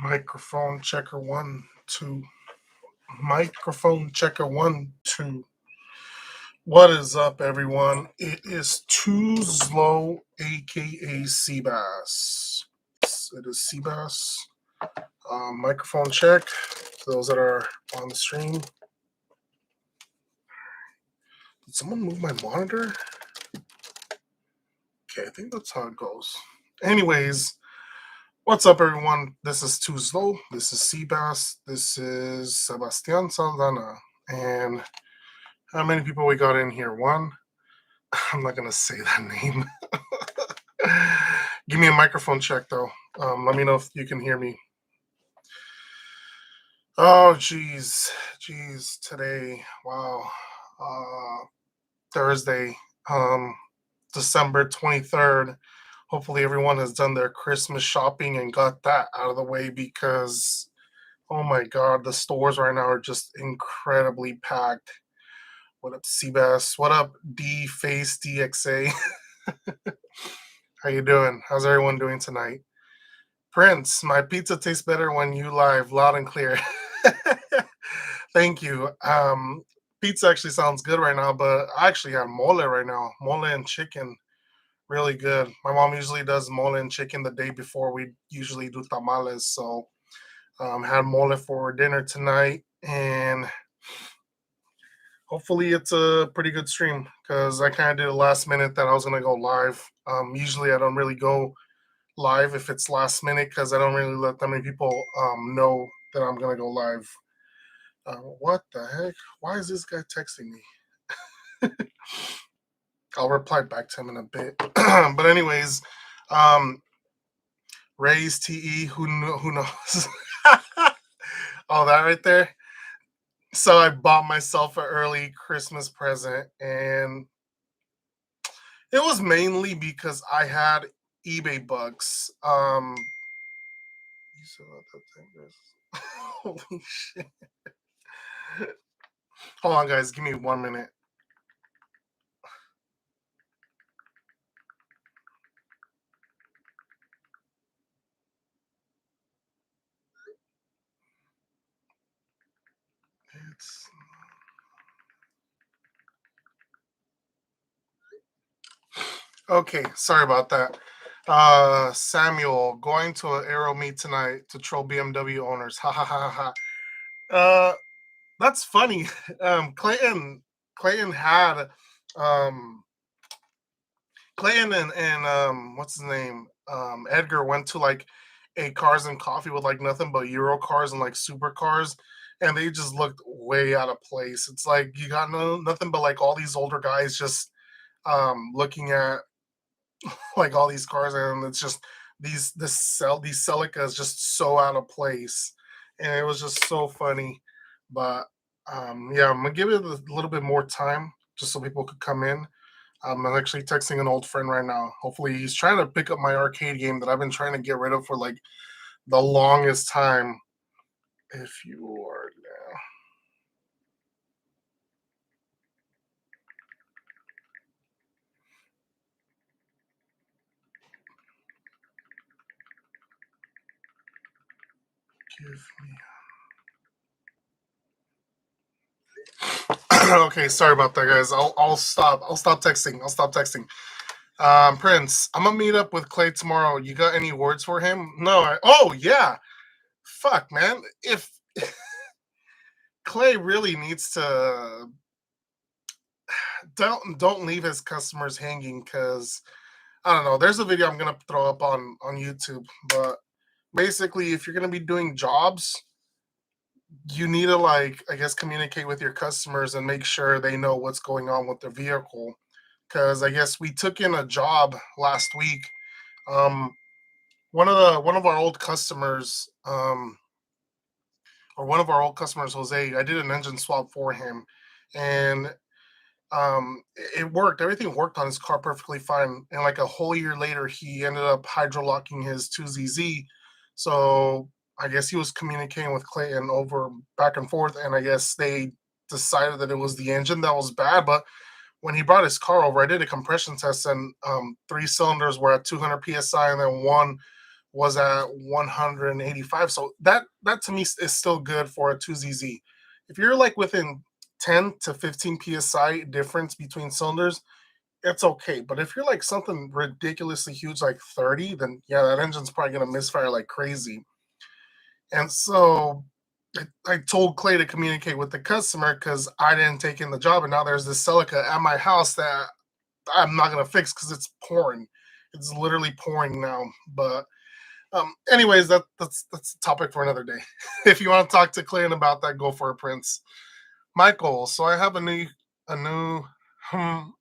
Microphone checker 1, 2. Microphone checker 1, 2. What is up, everyone? It is Too Slow, aka cbass. It is cbass. Microphone check. For those that are on the stream. Did someone move my monitor? Okay, I think that's how it goes. Anyways, what's up, everyone? This is Too Slow. This is cbass. This is Sebastian Saldana. And how many people we got in here? One. I'm not going to say that name. Give me a microphone check, though. Let me know if you can hear me. Oh, geez. Today. Wow. Thursday, December 23rd. Hopefully everyone has done their Christmas shopping and got that out of the way because, oh my God, the stores right now are just incredibly packed. What up, Seabass? What up, D-Face DXA? How you doing? How's everyone doing tonight? Prince, my pizza tastes better when you live, loud and clear. Thank you. Pizza actually sounds good right now, but I actually had mole right now. Mole and chicken. Really good. My mom usually does mole and chicken the day before we usually do tamales. So had mole for dinner tonight, and hopefully it's a pretty good stream because I kind of did a last minute that I was going to go live. Usually I don't really go live if it's last minute because I don't really let that many people know that I'm going to go live. What the heck? Why is this guy texting me? I'll reply back to him in a bit. But anyways, Ray's TE, who knows? Oh, that right there. So I bought myself an early Christmas present, and it was mainly because I had eBay bucks. You said that thing. Holy shit. Hold on, guys. Give me 1 minute. Okay, sorry about that. Samuel, going to an Aero meet tonight to troll BMW owners. Ha ha ha ha. That's funny. Clayton had Clayton and what's his name? Edgar went to like a cars and coffee with like nothing but Euro cars and like supercars, and they just looked way out of place. It's like you got nothing but like all these older guys just looking at like all these cars, and it's just these Celicas just so out of place, and it was just so funny. But yeah, I'm gonna give it a little bit more time just so people could come in. I'm actually texting an old friend right now. Hopefully, he's trying to pick up my arcade game that I've been trying to get rid of for like the longest time. If you are now. Give me. Okay, sorry about that, guys. I'll stop. I'll stop texting. Prince, I'm gonna meet up with Clay tomorrow. You got any words for him? No. Oh yeah. Fuck, man. If Clay really needs to don't leave his customers hanging, because I don't know. There's a video I'm gonna throw up on YouTube, but basically, if you're gonna be doing jobs, you need to, like, I guess, communicate with your customers and make sure they know what's going on with their vehicle. Because I guess we took in a job last week. One of our old customers, Jose, I did an engine swap for him, and it worked. Everything worked on his car perfectly fine. And like a whole year later, he ended up hydrolocking his 2ZZ. So I guess he was communicating with Clayton over back and forth, and I guess they decided that it was the engine that was bad. But when he brought his car over, I did a compression test, and 3 cylinders were at 200 psi, and then one was at 185. So that to me is still good for a 2ZZ. If you're like within 10 to 15 psi difference between cylinders, it's okay. But if you're like something ridiculously huge, like 30, then yeah, that engine's probably gonna misfire like crazy. And so I told Clay to communicate with the customer because I didn't take in the job, and now there's this Celica at my house that I'm not gonna fix because it's pouring. It's literally pouring now. But anyways, that's a topic for another day. If you want to talk to Clayton about that, go for it, Prince. Michael, so I have a new hum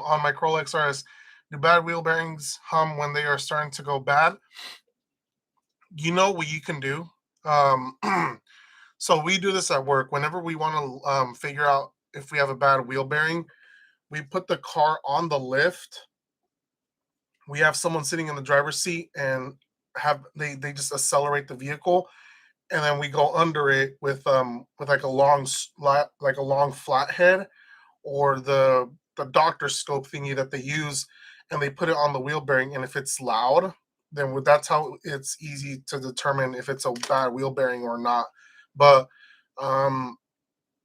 on my Corolla XRS. Do bad wheel bearings hum when they are starting to go bad? You know what you can do. Um, so we do this at work. Whenever we want to figure out if we have a bad wheel bearing, we put the car on the lift. We have someone sitting in the driver's seat and have they just accelerate the vehicle, and then we go under it with like a like a long flathead, or the doctor scope thingy that they use, and they put it on the wheel bearing. And if it's loud, then that's how it's easy to determine if it's a bad wheel bearing or not. But um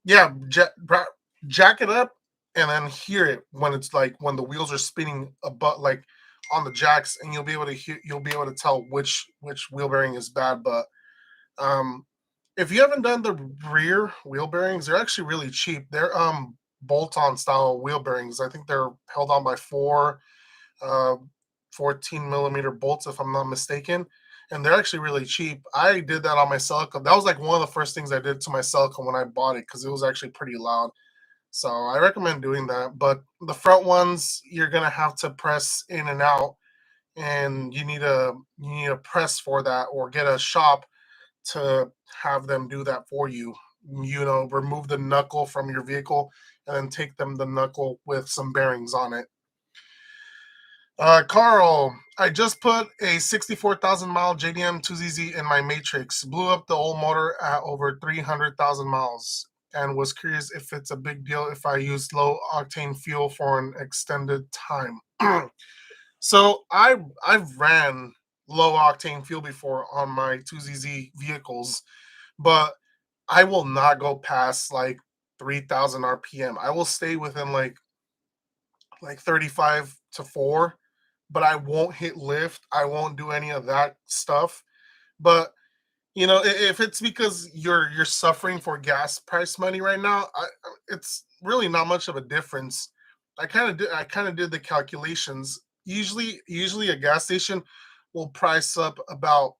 yeah, jack it up and then hear it when it's like when the wheels are spinning about like on the jacks, and you'll be able to tell which wheel bearing is bad. But um if you haven't done the rear wheel bearings, they're actually really cheap. They're bolt-on style wheel bearings. I think they're held on by four uh 14 millimeter bolts, if I'm not mistaken. And they're actually really cheap. I did that on my Celica. That was like one of the first things I did to my Celica when I bought it because it was actually pretty loud. So I recommend doing that. But the front ones, you're gonna have to press in and out, and you need a press for that, or get a shop to have them do that for you. Remove the knuckle from your vehicle and then take them the knuckle with some bearings on it. Carl, I just put a 64,000 mile JDM 2ZZ in my Matrix. Blew up the old motor at over 300,000 miles, and was curious if it's a big deal if I use low octane fuel for an extended time. So I've ran low octane fuel before on my 2ZZ vehicles, but I will not go past like 3,000 RPM. I will stay within like 35 to 4, but I won't hit lift. I won't do any of that stuff. But if it's because you're suffering for gas price money right now, it's really not much of a difference. I kind of did the calculations. Usually a gas station will price up about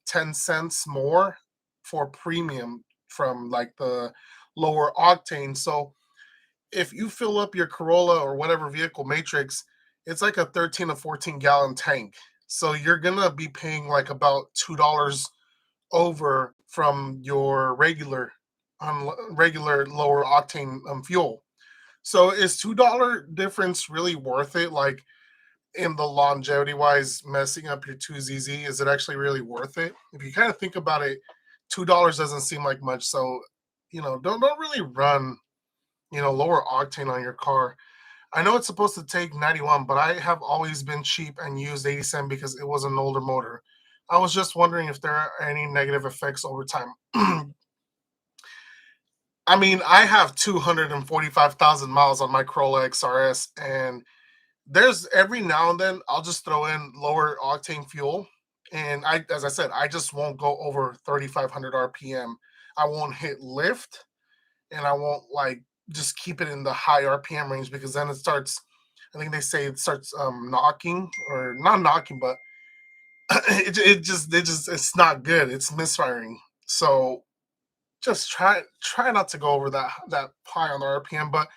10 cents more for premium from like the lower octane. So if you fill up your Corolla or whatever vehicle Matrix, it's like a 13 to 14 gallon tank. So you're gonna be paying like about $2 over from your regular lower octane fuel. So is $2 difference really worth it? Like in the longevity wise, messing up your 2ZZ, is it actually really worth it? If you kind of think about it, $2 doesn't seem like much. So don't really run lower octane on your car. I know it's supposed to take 91, but I have always been cheap and used 87 because it was an older motor. I was just wondering if there are any negative effects over time. I mean, I have 245,000 miles on my Corolla XRS, and there's every now and then I'll just throw in lower octane fuel, and as I said, I just won't go over 3,500 RPM. I won't hit lift, and I won't like just keep it in the high RPM range, because then it starts. I think they say it starts knocking, or not knocking, but it just it's not good. It's misfiring. So just try not to go over that high on the RPM. But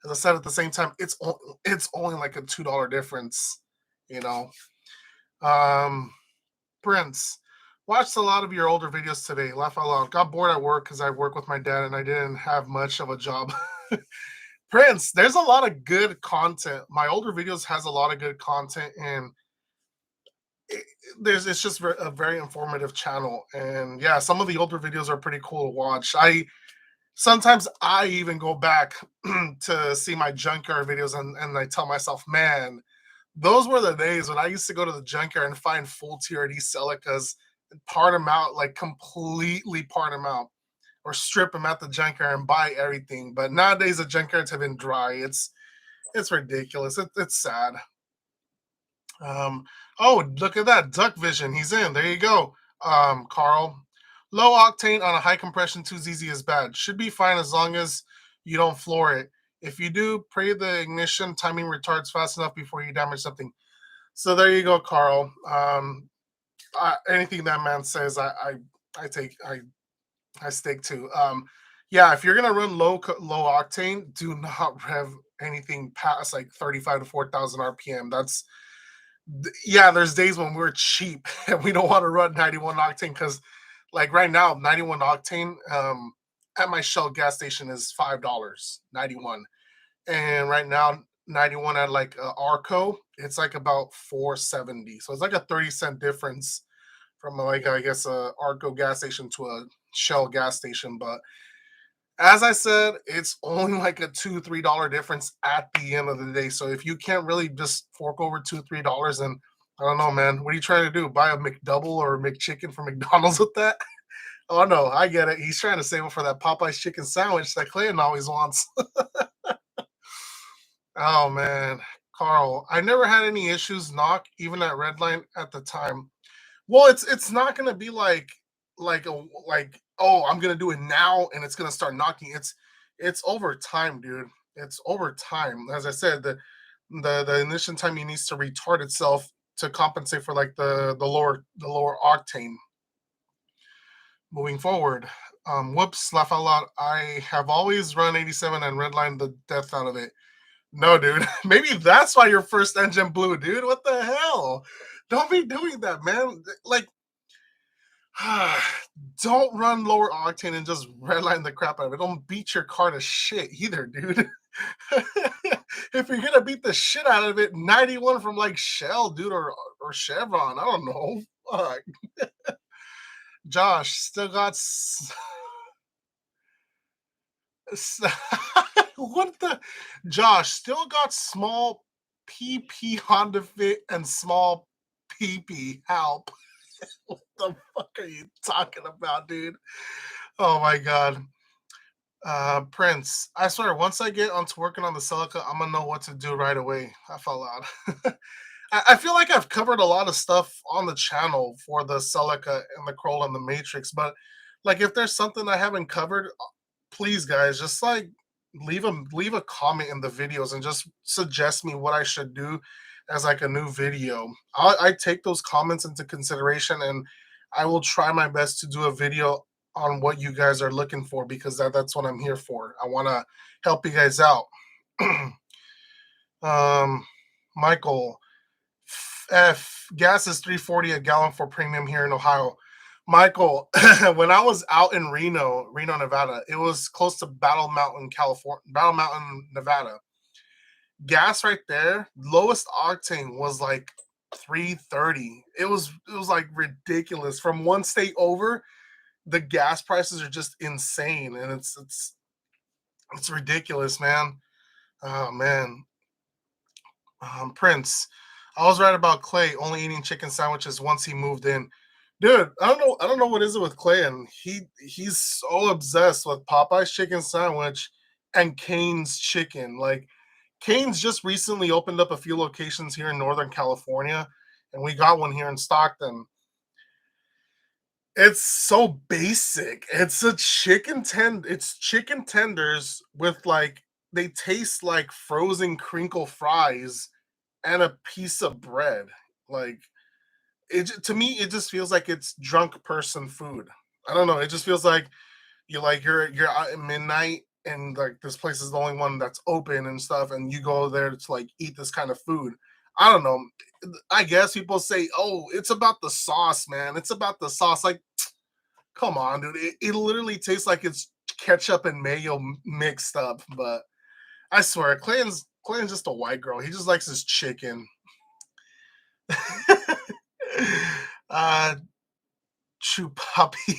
as I said, at the same time, it's only like a $2 difference. You know, um, Prince. Watched a lot of your older videos today. Laugh out loud. Got bored at work because I work with my dad and I didn't have much of a job. Prince, there's a lot of good content. My older videos has a lot of good content, and it's just a very informative channel. And yeah, some of the older videos are pretty cool to watch. Sometimes I even go back to see my junkyard videos, and I tell myself, man, Those were the days when I used to go to the junkyard and find full TRD Celicas and part them out, like completely part them out or strip them at the junkyard and buy everything. But nowadays the junkyards have been dry. It's ridiculous. It's sad. Um, oh, look at that duck vision. He's in. There you go. Carl. Low octane on a high compression 2ZZ is bad. Should be fine as long as you don't floor it. If you do, pray the ignition timing retards fast enough before you damage something. So there you go, Carl. Anything that man says, I take, I stick to. Yeah, if you're gonna run low octane, do not rev anything past like 35 to 4,000 RPM. Yeah. There's days when we're cheap and we don't want to run 91 octane because, like right now, 91 octane at my Shell gas station is $5, 91, and right now 91 at like Arco, it's like about 470. So it's like a 30-cent difference from like I guess a Arco gas station to a Shell gas station. But as I said, it's only like a $2-3 difference at the end of the day. So if you can't really just fork over $2-3, then I don't know, man. What are you trying to do? Buy a McDouble or a McChicken from McDonald's with that? Oh no, I get it. He's trying to save up for that Popeye's chicken sandwich that Clayton always wants. Oh man, Carl, I never had any issues knock even at Redline at the time. Well, it's not gonna be like oh I'm gonna do it now and it's gonna start knocking. It's over time, dude. It's over time. As I said, the ignition timing needs to retard itself to compensate for like the lower octane. Moving forward, whoops, laugh out loud. I have always run 87 and redlined the death out of it. No, dude. Maybe that's why your first engine blew, dude. What the hell? Don't be doing that, man. Like, don't run lower octane and just redline the crap out of it. Don't beat your car to shit either, dude. If you're gonna beat the shit out of it, 91 from like Shell, dude, or Chevron. I don't know. Fuck. Josh still got what the Josh still got small PP Honda Fit and small PP help. What the fuck are you talking about, dude? Oh my god. Prince, I swear, once I get onto working on the Celica, I'm gonna know what to do right away. I fell out. I feel like I've covered a lot of stuff on the channel for the Celica and the Corolla and the Matrix, but like if there's something I haven't covered, please guys, just like leave a comment in the videos and just suggest me what I should do as like a new video. I take those comments into consideration and I will try my best to do a video on what you guys are looking for because that's what I'm here for. I want to help you guys out. um, Michael, F gas is 340 a gallon for premium here in Ohio. Michael, when I was out in Reno, Nevada, it was close to Battle Mountain, California, Battle Mountain, Nevada. Gas right there, lowest octane was like 330. It was like ridiculous. From one state over, the gas prices are just insane, and it's ridiculous, man. Oh man, Prince. I was right about Clay only eating chicken sandwiches once he moved in. Dude, I don't know what is it with Clay, and he's so obsessed with Popeye's chicken sandwich and Cane's chicken. Like Cane's just recently opened up a few locations here in Northern California, and we got one here in Stockton. It's so basic. It's chicken tenders with like they taste like frozen crinkle fries and a piece of bread. Like to me it just feels like it's drunk person food. I don't know. It just feels like you're out at midnight and like this place is the only one that's open and stuff and you go there to like eat this kind of food. I don't know. I guess people say, "Oh, it's about the sauce, man. It's about the sauce." Like come on, dude. It literally tastes like it's ketchup and mayo mixed up, but I swear, Clayton's just a white girl. He just likes his chicken. uh Chew Puppy.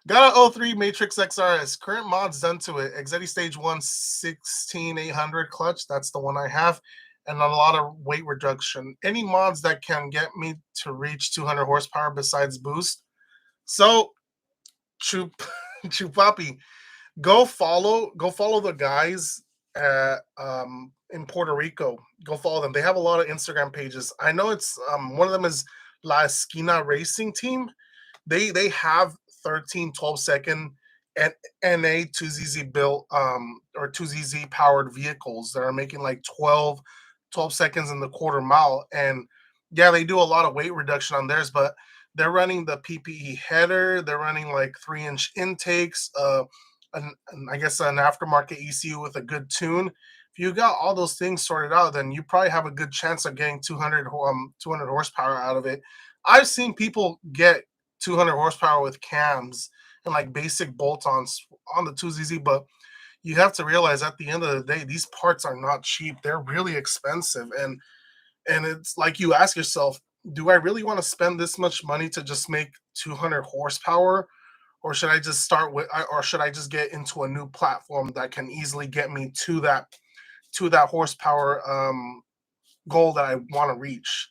Got an '03 Matrix XRS. Current mods done to it. Exetti Stage 1 16800 clutch. That's the one I have. and a lot of weight reduction. Any mods that can get me to reach 200 horsepower besides boost. So, Chup, Chupapi, go follow the guys in Puerto Rico. Go follow them. They have a lot of Instagram pages. I know it's one of them is La Esquina Racing Team. They have 13 12-second and NA 2ZZ built or 2ZZ powered vehicles that are making like 12 seconds in the quarter mile. And yeah, they do a lot of weight reduction on theirs, but they're running the PPE header, they're running like 3-inch intakes, I guess an aftermarket ECU with a good tune. If you got all those things sorted out, then you probably have a good chance of getting 200 horsepower out of it. I've seen people get 200 horsepower with cams and like basic bolt-ons on the 2ZZ, but you have to realize at the end of the day, these parts are not cheap. They're really expensive, and it's like you ask yourself, do I really want to spend this much money to just make 200 horsepower, or should I just start with, or should I just get into a new platform that can easily get me to that horsepower goal that I want to reach?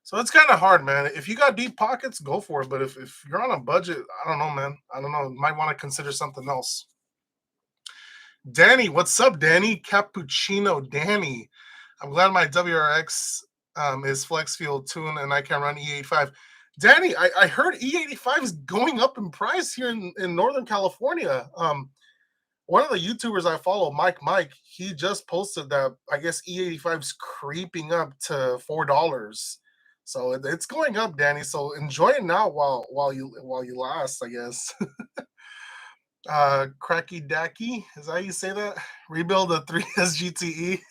So it's kind of hard, man. If you got deep pockets, go for it. But if you're on a budget, I don't know, man. I don't know. Might want to consider something else. Danny, what's up, Danny? Cappuccino Danny. I'm glad my WRX is flex fuel tune and I can run E85. Danny, I heard E85 is going up in price here in Northern California. One of the YouTubers I follow, Mike, he just posted that I guess E85 is creeping up to $4. So it's going up, Danny. So enjoy it now while you last, I guess. Cracky Dacky, is that how you say that? Rebuild a 3S GTE.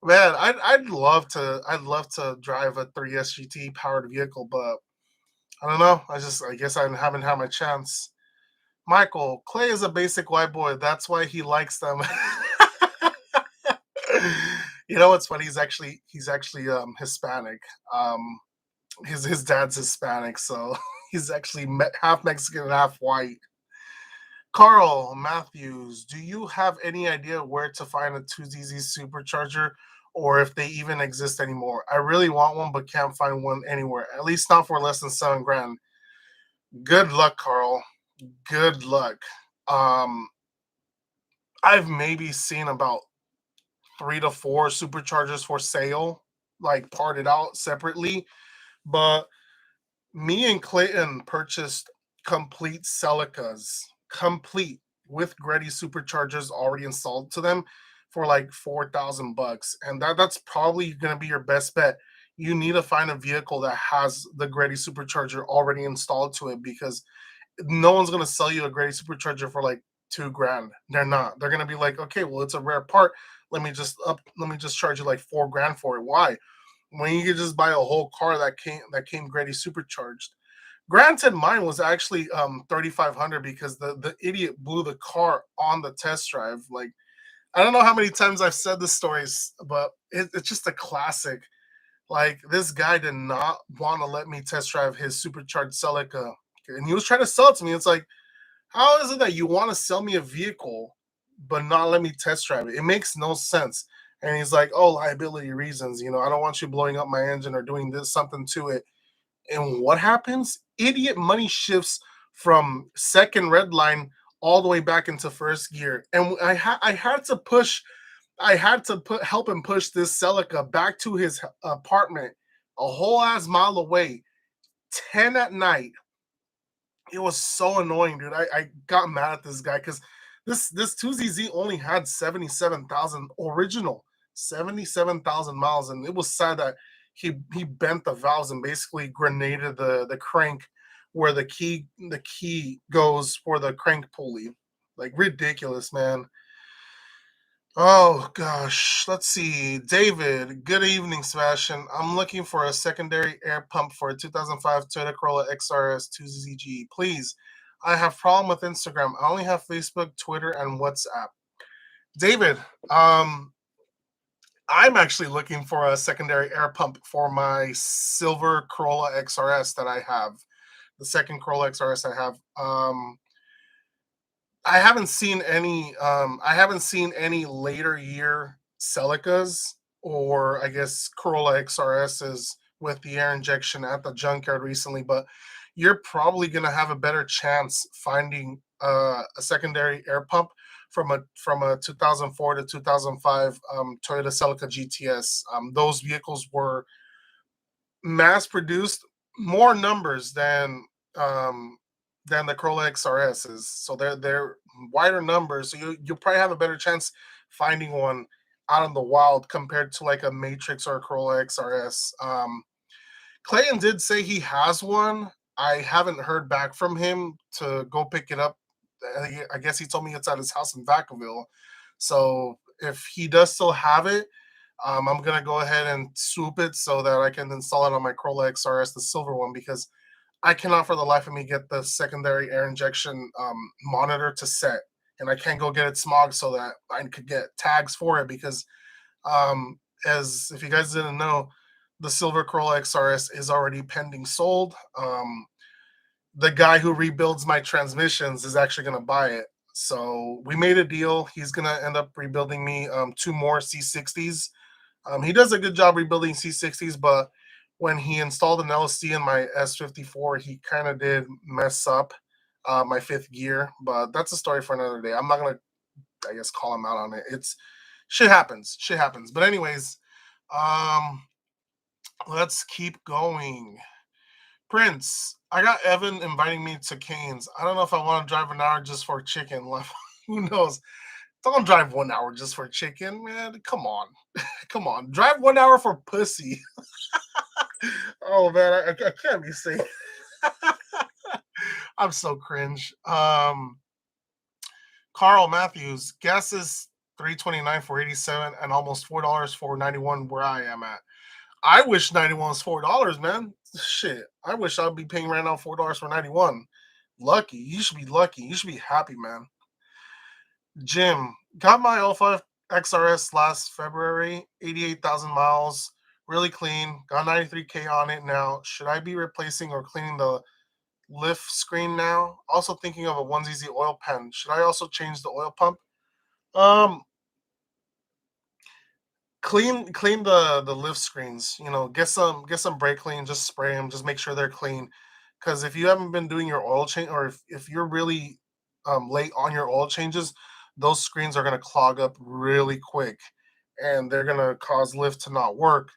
Man, I'd love to drive a 3S GT powered vehicle, but I don't know. I guess I haven't had my chance. Michael, Clay is a basic white boy. That's why he likes them. You know what's funny? He's actually Hispanic. Um his dad's Hispanic, so he's actually half Mexican and half white. Carl Matthews, do you have any idea where to find a 2ZZ supercharger or if they even exist anymore? I really want one, but can't find one anywhere, at least not for less than 7 grand. Good luck, Carl. Good luck. Um, I've maybe seen about 3 to 4 superchargers for sale, like parted out separately, but me and Clayton purchased complete Celicas, complete with Greddy superchargers already installed to them for like 4,000 bucks, and that's probably going to be your best bet. You need to find a vehicle that has the Greddy supercharger already installed to it because no one's going to sell you a Greddy supercharger for like 2 grand. They're not. They're going to be like, okay, well, it's a rare part. Let me just charge you like 4 grand for it. Why? When you could just buy a whole car that came Greddy supercharged. Granted, mine was actually 3,500 because the idiot blew the car on the test drive. Like I don't know how many times I've said this story, but it's just a classic. Like this guy did not want to let me test drive his supercharged Celica, and he was trying to sell it to me. It's like, how is it that you want to sell me a vehicle but not let me test drive it? It makes no sense. And he's like, oh, liability reasons. I don't want you blowing up my engine or doing this something to it. And what happens? Idiot money shifts from second red line all the way back into first gear. And I had to push, I had to help him push this Celica back to his apartment a whole ass mile away, 10 at night. It was so annoying, dude. I got mad at this guy because this 2ZZ only had 77,000 original, 77,000 miles, and it was sad that he bent the valves and basically grenaded the crank where the key goes for the crank pulley. Like ridiculous, man. Oh gosh, let's see. David, good evening, Sebastian. I'm looking for a secondary air pump for a 2005 Toyota Corolla XRS 2ZG. Please, I have problem with Instagram. I only have Facebook, Twitter, and WhatsApp. David, I'm actually looking for a secondary air pump for my silver Corolla XRS that I have. The second Corolla XRS I have. I haven't seen any later year Celicas, or I guess Corolla XRSs with the air injection at the junkyard recently, but you're probably going to have a better chance finding a secondary air pump from a 2004 to 2005 Toyota Celica GTS. Those vehicles were mass produced, more numbers um, than the Corolla XRSs, so they're wider numbers. So you'll probably have a better chance finding one out in the wild compared to like a Matrix or a Corolla XRS. Clayton did say he has one. I haven't heard back from him to go pick it up. I guess he told me it's at his house in Vacaville. So if he does still have it, I'm gonna go ahead and swoop it so that I can install it on my Corolla XRS, the silver one, because I cannot for the life of me get the secondary air injection monitor to set, and I can't go get it smog so that I could get tags for it because as if you guys didn't know, the silver Corolla XRS is already pending sold. The guy who rebuilds my transmissions is actually going to buy it. So we made a deal. He's going to end up rebuilding me two more C60s. He does a good job rebuilding C60s, but when he installed an LSD in my S54, he kind of did mess up my fifth gear. But that's a story for another day. I'm not going to, I guess, call him out on it. It's shit happens. Shit happens. But anyways, um, let's keep going. Prince, I got Evan inviting me to Canes. I don't know if I want to drive an hour just for chicken. Who knows? Don't drive 1 hour just for chicken, man. Come on. Come on. Drive 1 hour for pussy. Oh, man. I can't be saying. I'm so cringe. Carl Matthews, gas is $3.29 for 87 and almost $4 for 91 where I am at. I wish 91 was $4, man. Shit. I wish I'd be paying right now $4 for 91. Lucky. You should be lucky. You should be happy, man. Jim, got my L5 XRS last February, 88,000 miles, really clean. Got 93K on it now. Should I be replacing or cleaning the lift screen now? Also thinking of a 1ZZ oil pan. Should I also change the oil pump? Um, clean the lift screens. You know, get some brake clean. Just spray them. Just make sure they're clean. Because if you haven't been doing your oil change, or if you're really late on your oil changes, those screens are going to clog up really quick, and they're going to cause lift to not work.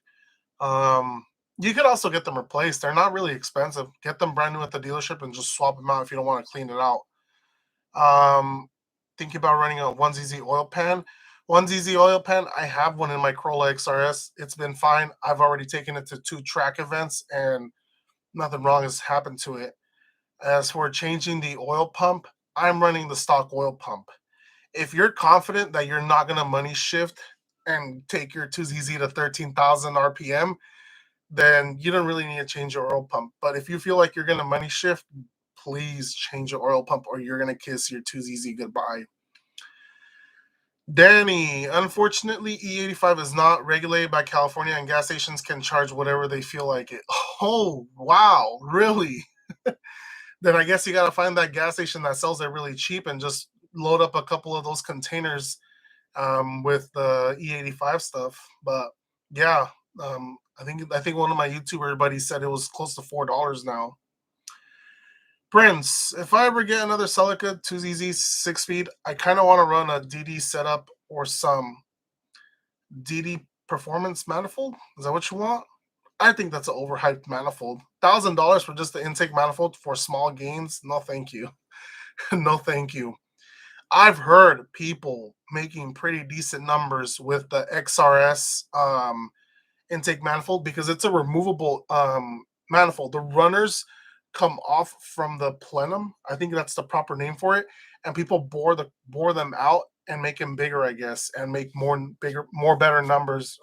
Um, you could also get them replaced. They're not really expensive. Get them brand new at the dealership and just swap them out if you don't want to clean it out. Um, Thinking about running a 1ZZ oil pan. 1ZZ oil pan, I have one in my Corolla XRS. It's been fine. I've already taken it to 2 track events and nothing wrong has happened to it. As for changing the oil pump, I'm running the stock oil pump. If you're confident that you're not going to money shift and take your 2ZZ to 13,000 RPM, then you don't really need to change your oil pump. But if you feel like you're going to money shift, please change your oil pump or you're going to kiss your 2ZZ goodbye. Danny, unfortunately, E85 is not regulated by California and gas stations can charge whatever they feel like it. Oh, wow, really? Then I guess you got to find that gas station that sells it really cheap and just load up a couple of those containers with the E85 stuff. But yeah, I think one of my YouTuber buddies said it was close to $4 now. Prince, if I ever get another Celica 2ZZ 6-speed, I kind of want to run a DD setup or some DD performance manifold. Is that what you want? I think that's an overhyped manifold. $1,000 for just the intake manifold for small gains? No, thank you. No, thank you. I've heard people making pretty decent numbers with the XRS intake manifold because it's a removable manifold. The runners come off from the plenum. I think that's the proper name for it. And people bore them out and make them bigger, I guess, and make better numbers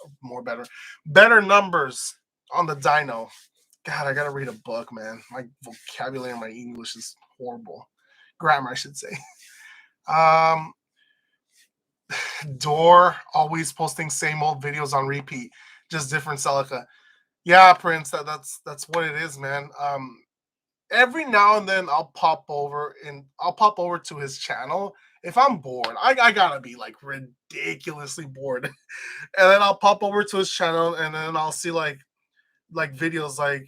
on the dyno. God, I gotta read a book, man. My vocabulary and my English is horrible. Grammar, I should say. Door always posting same old videos on repeat, just different Celica. Yeah, Prince, that's what it is, man. Every now and then I'll pop over to his channel if I'm bored, I gotta be like ridiculously bored, and then I'll pop over to his channel, and then I'll see like videos like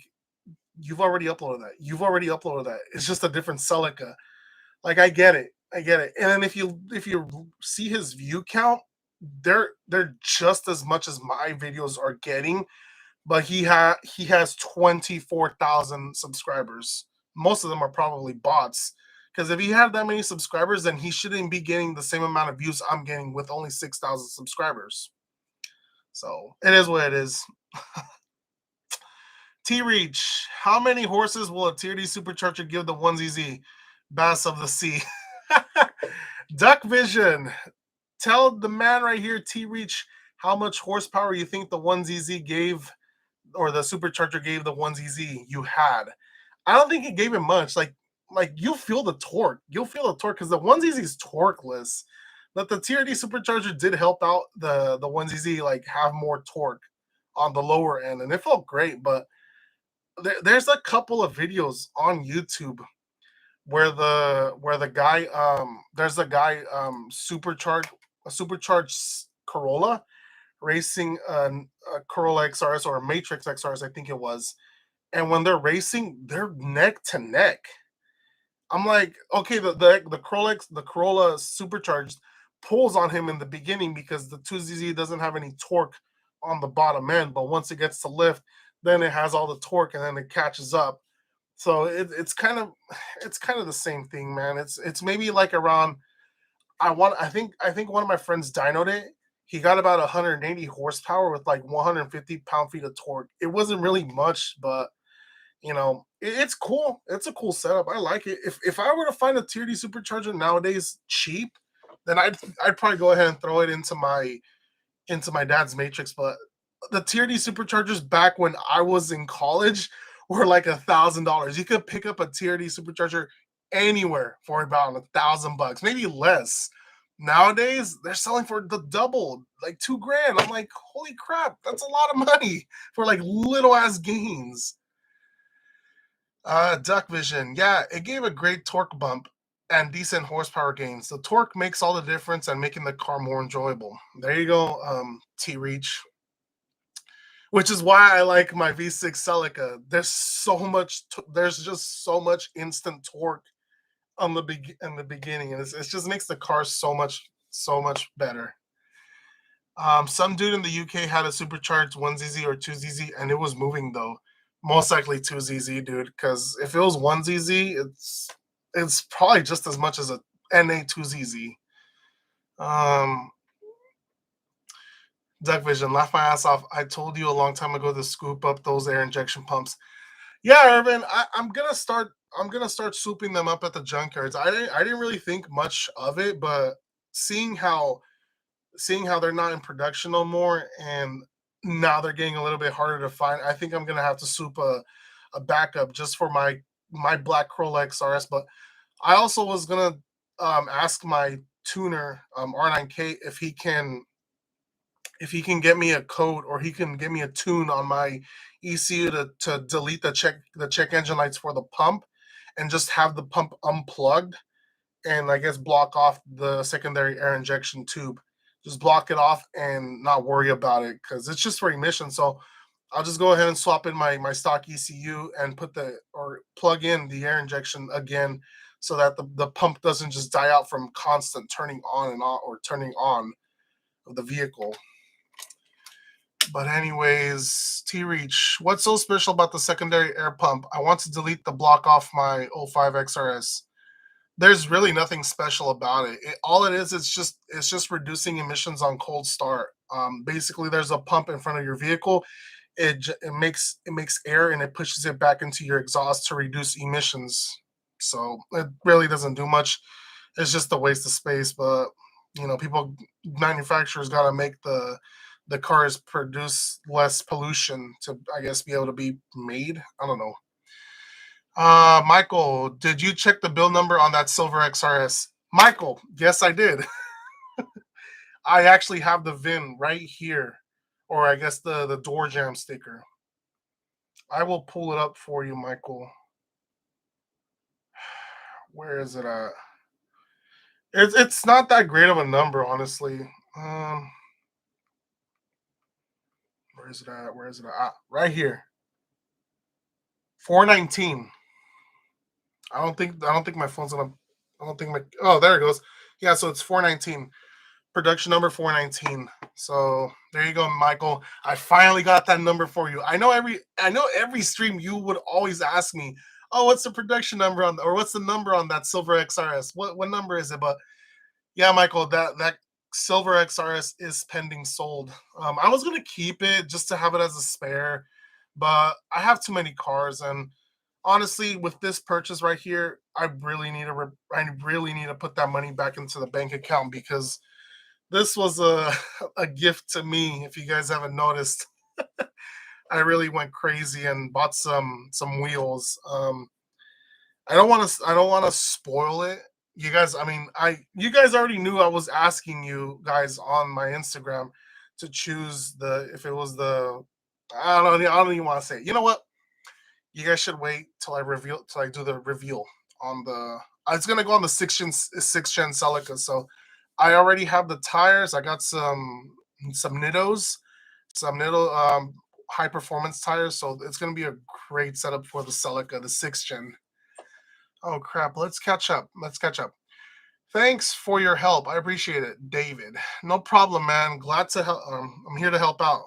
you've already uploaded that, you've already uploaded that. It's just a different Celica. Like I get it. And then if you see his view count, they're just as much as my videos are getting, but he has 24,000 subscribers. Most of them are probably bots. Because if he had that many subscribers, then he shouldn't be getting the same amount of views I'm getting with only 6,000 subscribers. So it is what it is. T Reach, how many horses will a Tier D supercharger give the 1ZZ? Bass of the Sea. Duck Vision, tell the man right here, T Reach, how much horsepower you think the 1ZZ gave, or the supercharger gave the 1ZZ you had. I don't think it gave him much. Like you feel the torque. You'll feel the torque because the 1ZZ is torqueless. But the TRD supercharger did help out the 1ZZ like have more torque on the lower end, and it felt great. But there's a couple of videos on YouTube where the guy there's a guy supercharged a supercharged Corolla racing a Corolla XRS or a Matrix XRS, I think it was. And when they're racing, they're neck to neck. I'm like, okay, the Corolla supercharged pulls on him in the beginning because the 2ZZ doesn't have any torque on the bottom end, but once it gets to lift, then it has all the torque and then it catches up. So it's kind of the same thing, man. It's maybe like around I think one of my friends dynoed it. He got about 180 horsepower with like 150 pound-feet of torque. It wasn't really much, but it's cool. It's a cool setup. I like it. If I were to find a Tier D supercharger nowadays cheap, then I'd probably go ahead and throw it into my dad's Matrix. But the Tier D superchargers back when I was in college were like $1,000. You could pick up a Tier D supercharger anywhere for about $1,000, maybe less. Nowadays, they're selling for the double, like $2,000. I'm like, holy crap, that's a lot of money for like little ass gains. Duck Vision, yeah, it gave a great torque bump and decent horsepower gains. The torque makes all the difference and making the car more enjoyable. There you go, T Reach. Which is why I like my V6 Celica. There's just so much instant torque on in the beginning, and it just makes the car so much better. Some dude in the UK had a supercharged 1ZZ or 2ZZ, and it was moving though. Most likely 2ZZ, dude, because if it was 1ZZ, it's probably just as much as a NA2ZZ. Duck Vision, laugh my ass off. I told you a long time ago to scoop up those air injection pumps. Yeah, Irvin, I'm gonna start. I'm gonna start swooping them up at the junkyards. I didn't really think much of it, but seeing how seeing how they're not in production no more, and now they're getting a little bit harder to find. I think I'm gonna have to swoop a backup just for my black Corolla XRS. But I also was gonna ask my tuner R9K if he can get me a code or he can get me a tune on my ECU to delete the check engine lights for the pump and just have the pump unplugged and I guess block off the secondary air injection tube. Just block it off and not worry about it because it's just for emission. So I'll just go ahead and swap in my stock ECU and plug in the air injection again so that the pump doesn't just die out from constant turning on and off or turning on of the vehicle. But anyways, T-Reach, what's so special about the secondary air pump? I want to delete the block off my 05 XRS. There's really nothing special about it. All it is, it's just reducing emissions on cold start. Basically, there's a pump in front of your vehicle. It makes air and it pushes it back into your exhaust to reduce emissions. So it really doesn't do much. It's just a waste of space. But manufacturers got to make the cars produce less pollution to, I guess, be able to be made. I don't know. Michael, did you check the bill number on that silver XRS? Michael, yes, I did. I actually have the VIN right here, or I guess the door jam sticker. I will pull it up for you, Michael. Where is it at? It's not that great of a number, honestly. Um, where is it at? Where is it at? Ah, right here. 419. I don't think my phone's gonna. I don't think my. Oh, there it goes. Yeah, so it's 419. Production number 419. So there you go, Michael. I finally got that number for you. I know every stream you would always ask me, oh, what's the production number on, or what's the number on that silver XRS? What number is it? But yeah, Michael, that silver XRS is pending sold. I was gonna keep it just to have it as a spare, but I have too many cars, and honestly, with this purchase right here, I really need to put that money back into the bank account because this was a a gift to me. If you guys haven't noticed, I really went crazy and bought some wheels. I don't want to spoil it. You guys, I mean, I you guys already knew I was asking you guys on my Instagram to choose the if it was the I don't even want to say it. You know what? You guys should wait till I do the reveal on the. It's gonna go on the six gen Celica. So I already have the tires. I got some Nittos, some Nitto high performance tires. So it's gonna be a great setup for the Celica, the 6th gen. Oh crap! Let's catch up. Let's catch up. Thanks for your help. I appreciate it, David. No problem, man. Glad to help. I'm here to help out.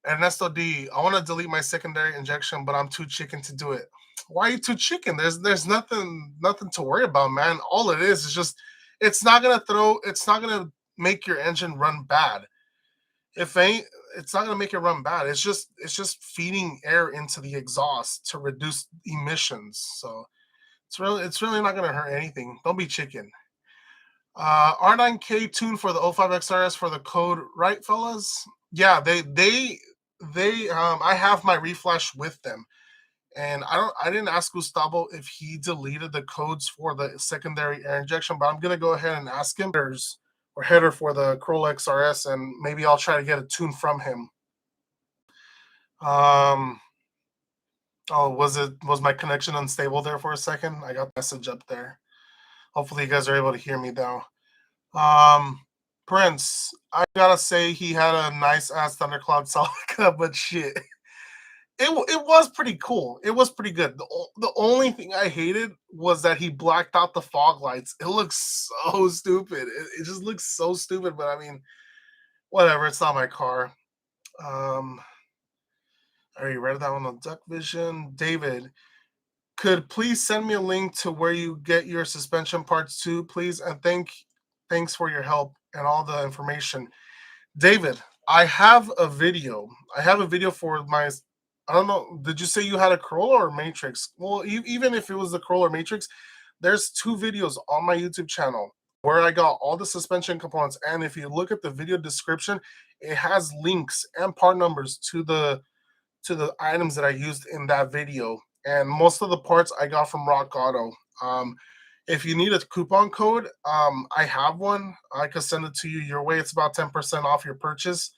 Ernesto D, I want to delete my secondary injection, but I'm too chicken to do it. Why are you too chicken? There's nothing to worry about, man. All it is just it's not gonna make your engine run bad. If ain't it's not gonna make it run bad. It's just feeding air into the exhaust to reduce emissions. So it's really not gonna hurt anything. Don't be chicken. R9K tune for the O5 XRS for the code, right, fellas? Yeah, I have my reflash with them, and I didn't ask Gustavo if he deleted the codes for the secondary air injection, but I'm gonna go ahead and ask him or header for the Corolla XRS, and maybe I'll try to get a tune from him. Um, oh, was my connection unstable there for a second? I got the message up there. Hopefully, you guys are able to hear me now. Um, Prince, I gotta say he had a nice ass thundercloud Celica, but shit, it was pretty cool. It was pretty good. The only thing I hated was that he blacked out the fog lights. It looks so stupid. It just looks so stupid. But I mean, whatever. It's not my car. Um, I already read that one on Duck Vision. David, could please send me a link to where you get your suspension parts too, please, and thanks for your help and all the information. David, I have a video. I have a video for my. I don't know. Did you say you had a Corolla or Matrix? Well, even if it was the Corolla or Matrix, there's two videos on my YouTube channel where I got all the suspension components. And if you look at the video description, it has links and part numbers to the items that I used in that video. And most of the parts I got from Rock Auto. Um, if you need a coupon code, I have one. I could send it to you your way. It's about 10% off your purchase.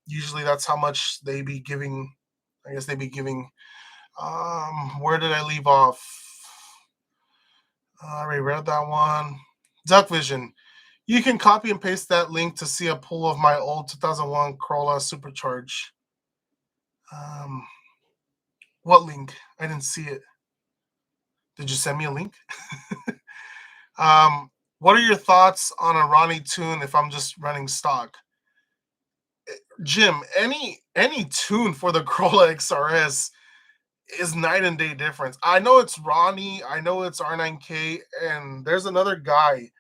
Usually that's how much they be giving. I guess they be giving. Where did I leave off? I already read that one. Duck Vision. You can copy and paste that link to see a pool of my old 2001 Corolla Supercharge. Um, what link? I didn't see it. Did you send me a link? What are your thoughts on a Ronnie tune if I'm just running stock? Jim, any tune for the Corolla XRS is night and day difference. I know it's Ronnie, I know it's R9K, and there's another guy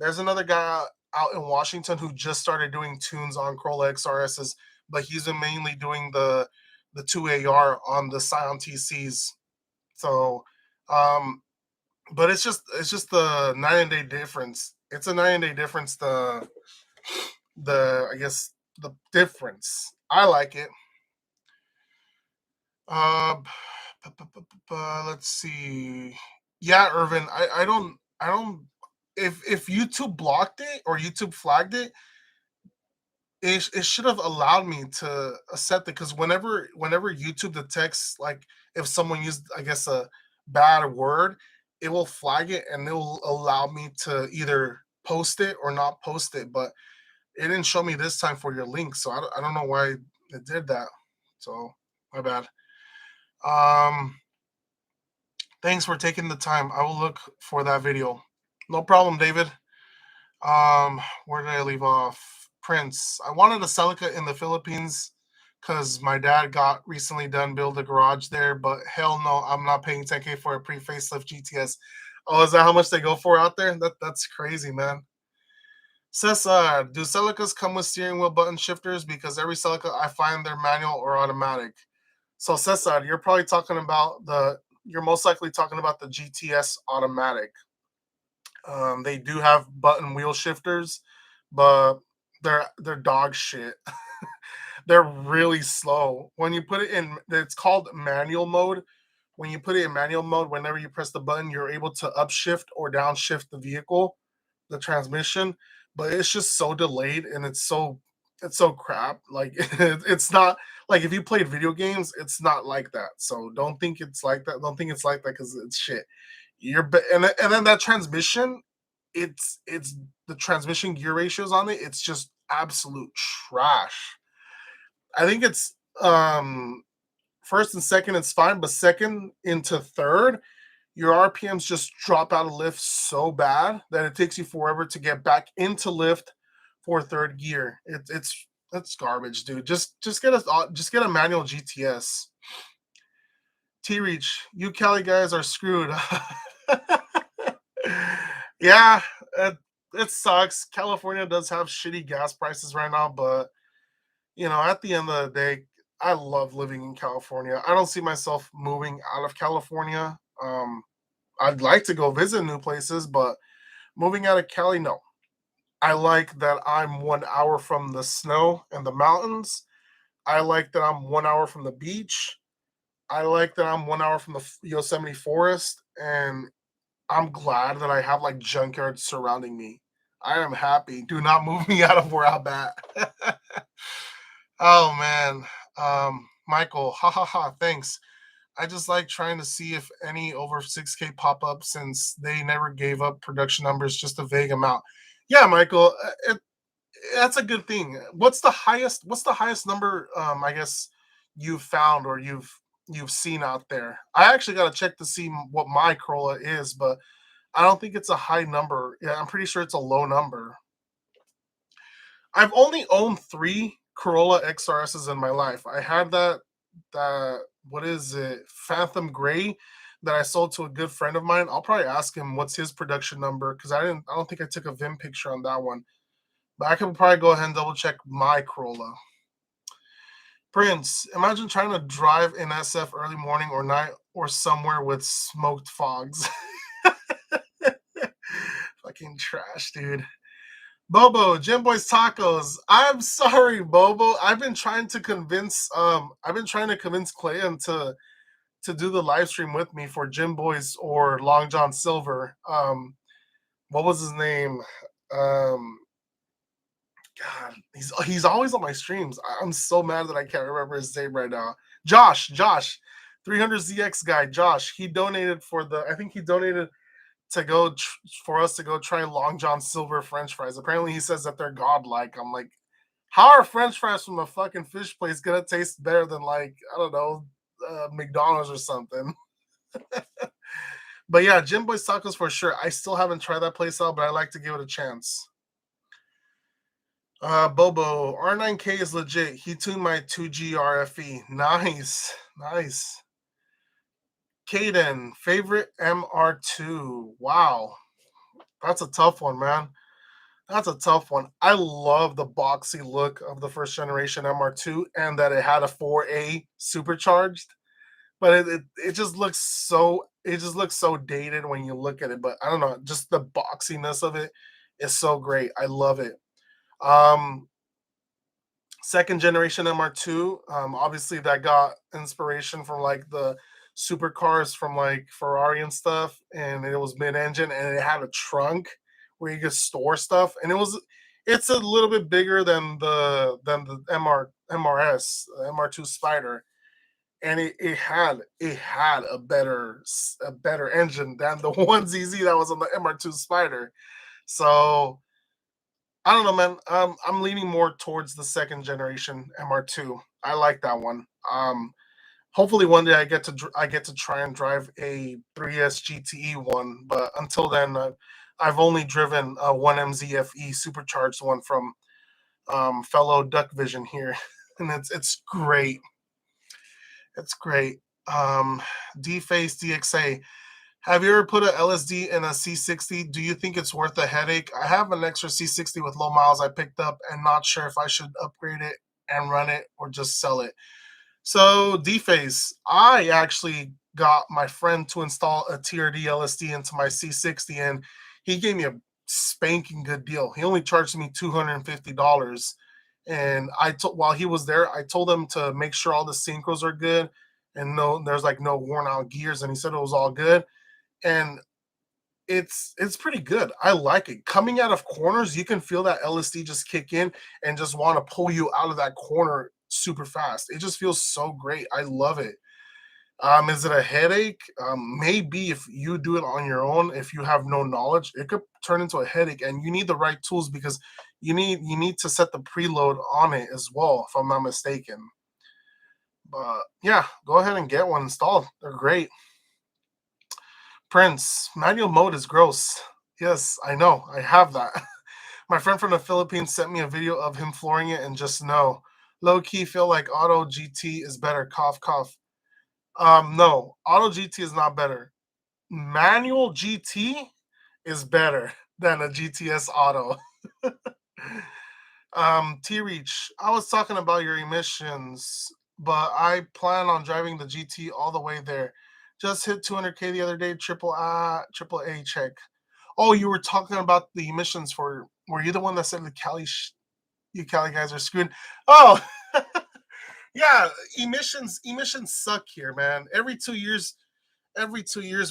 out in Washington who just started doing tunes on Corolla XRSs, but he's been mainly doing the 2AR on the Scion TCs. So, um, but it's just the night and day difference. It's a night and day difference. The I guess the difference. I like it. Uh, let's see. Yeah, Irvin. I don't. If YouTube blocked it or YouTube flagged it, it should have allowed me to accept it because whenever YouTube detects like if someone used I guess a bad word, it will flag it and it will allow me to either post it or not post it. But it didn't show me this time for your link, so I don't know why it did that. So my bad. Um, Thanks for taking the time. I will look for that video. No problem, David. Where did I leave off? Prince. I wanted a Celica in the Philippines because my dad got recently done build a garage there, but hell no, I'm not paying 10K for a pre-facelift GTS. Oh, is that how much they go for out there? That's crazy, man. Cesar, do Celicas come with steering wheel button shifters? Because every Celica I find they're manual or automatic. So Cesar, you're probably talking about you're most likely talking about the GTS automatic. They do have button wheel shifters, but they're dog shit. They're really slow. When you put it in, it's called manual mode. When you put it in manual mode, whenever you press the button, you're able to upshift or downshift the vehicle, the transmission. But it's just so delayed and it's so crap. Like it's not like if you played video games, it's not like that. So don't think it's like that. Don't think it's like that because it's shit. And then that transmission, it's the transmission gear ratios on it. It's just absolute trash. I think it's first and second it's fine, but second into third, your RPMs just drop out of lift so bad that it takes you forever to get back into lift for third gear. It's garbage, dude. Just get a manual GTS. T Reach, you Cali guys are screwed. Yeah, it sucks. California does have shitty gas prices right now, but at the end of the day, I love living in California. I don't see myself moving out of California. I'd like to go visit new places, but moving out of Cali, no. I like that I'm 1 hour from the snow and the mountains. I like that I'm 1 hour from the beach. I like that I'm 1 hour from the Yosemite Forest, and I'm glad that I have like junkyards surrounding me. I am happy. Do not move me out of where I'm at. Oh man, Michael, ha ha ha. Thanks. I just like trying to see if any over 6K pop up since they never gave up production numbers, just a vague amount. Yeah, Michael, that's a good thing. What's the highest number? I guess you've found or you've seen out there. I actually got to check to see what my Corolla is, but I don't think it's a high number. Yeah, I'm pretty sure it's a low number. I've only owned 3 Corolla XRSs in my life. I had that what is it, Phantom Gray that I sold to a good friend of mine. I'll probably ask him what's his production number because I don't think I took a VIN picture on that one. But I can probably go ahead and double check my Corolla. Prince, imagine trying to drive in SF early morning or night or somewhere with smoked fogs. Fucking trash, dude. Bobo, Jim Boy's Tacos. I'm sorry, Bobo. I've been trying to convince Clayton to do the live stream with me for Jim Boy's or Long John Silver. What was his name? Um, God, he's always on my streams. I'm so mad that I can't remember his name right now. Josh, 300ZX guy, Josh. He donated for the. I think he donated to go for us to go try Long John Silver French fries. Apparently, he says that they're godlike. I'm like, how are French fries from a fucking fish place gonna taste better than like I don't know, McDonald's or something? But yeah, Jim Boy's Tacos for sure. I still haven't tried that place out, but I like to give it a chance. Bobo, R9K is legit. He tuned my 2G RFE. Nice, nice. Caden, favorite MR2. Wow, that's a tough one, man. That's a tough one. I love the boxy look of the first generation MR2 and that it had a 4A supercharged, but it just looks so dated when you look at it. But I don't know, just the boxiness of it is so great. I love it. Um, Second generation MR2, obviously that got inspiration from like the supercars from like Ferrari and stuff, and it was mid-engine and it had a trunk where you could store stuff, and it's a little bit bigger than the MRS, the MR2 Spider. and it had a better engine than the 1ZZ that was on the MR2 Spider. So I don't know, man. I'm leaning more towards the second generation MR2. I like that one. Hopefully one day I get to try and drive a 3S GTE one, but until then, I've only driven a 1MZFE supercharged one from fellow Duck Vision here, and it's great. It's great. Um, D-Face DXA. Have you ever put a LSD in a C60? Do you think it's worth the headache? I have an extra C60 with low miles I picked up and not sure if I should upgrade it and run it or just sell it. So, D-Face, I actually got my friend to install a TRD LSD into my C60, and he gave me a spanking good deal. He only charged me $250. And while he was there, I told him to make sure all the synchros are good and there's like no worn out gears. And he said it was all good. And it's pretty good. I like it. Coming out of corners, you can feel that LSD just kick in and just want to pull you out of that corner super fast. It just feels so great. I love it. Is it a headache? Maybe if you do it on your own, if you have no knowledge, it could turn into a headache, and you need the right tools because you need to set the preload on it as well, if I'm not mistaken. But yeah, go ahead and get one installed. They're great. Prince, manual mode is gross. Yes, I know. I have that. My friend from the Philippines sent me a video of him flooring it, and just no. Low key feel like auto GT is better. Cough, cough. No, auto GT is not better. Manual GT is better than a GTS auto. T Reach, I was talking about your emissions, but I plan on driving the GT all the way there. Just hit 200K the other day. Triple A check. Oh, you were talking about the emissions for. Were you the one that said the you Cali guys are screwed? Oh, yeah. Emissions suck here, man. Every 2 years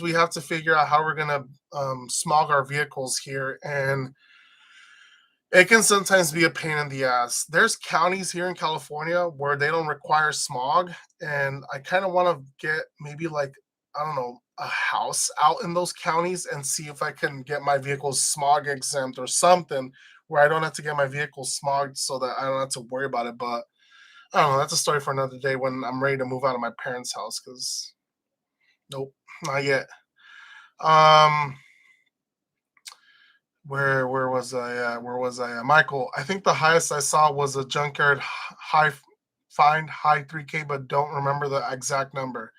we have to figure out how we're gonna smog our vehicles here, and it can sometimes be a pain in the ass. There's counties here in California where they don't require smog, and I kind of want to get maybe like, I don't know, a house out in those counties and see if I can get my vehicles smog exempt or something where I don't have to get my vehicle smogged so that I don't have to worry about it. But I don't know. That's a story for another day when I'm ready to move out of my parents' house. Because nope, not yet. Um, where was I at? Where was I at? Michael, I think the highest I saw was a junkyard high 3K, but don't remember the exact number.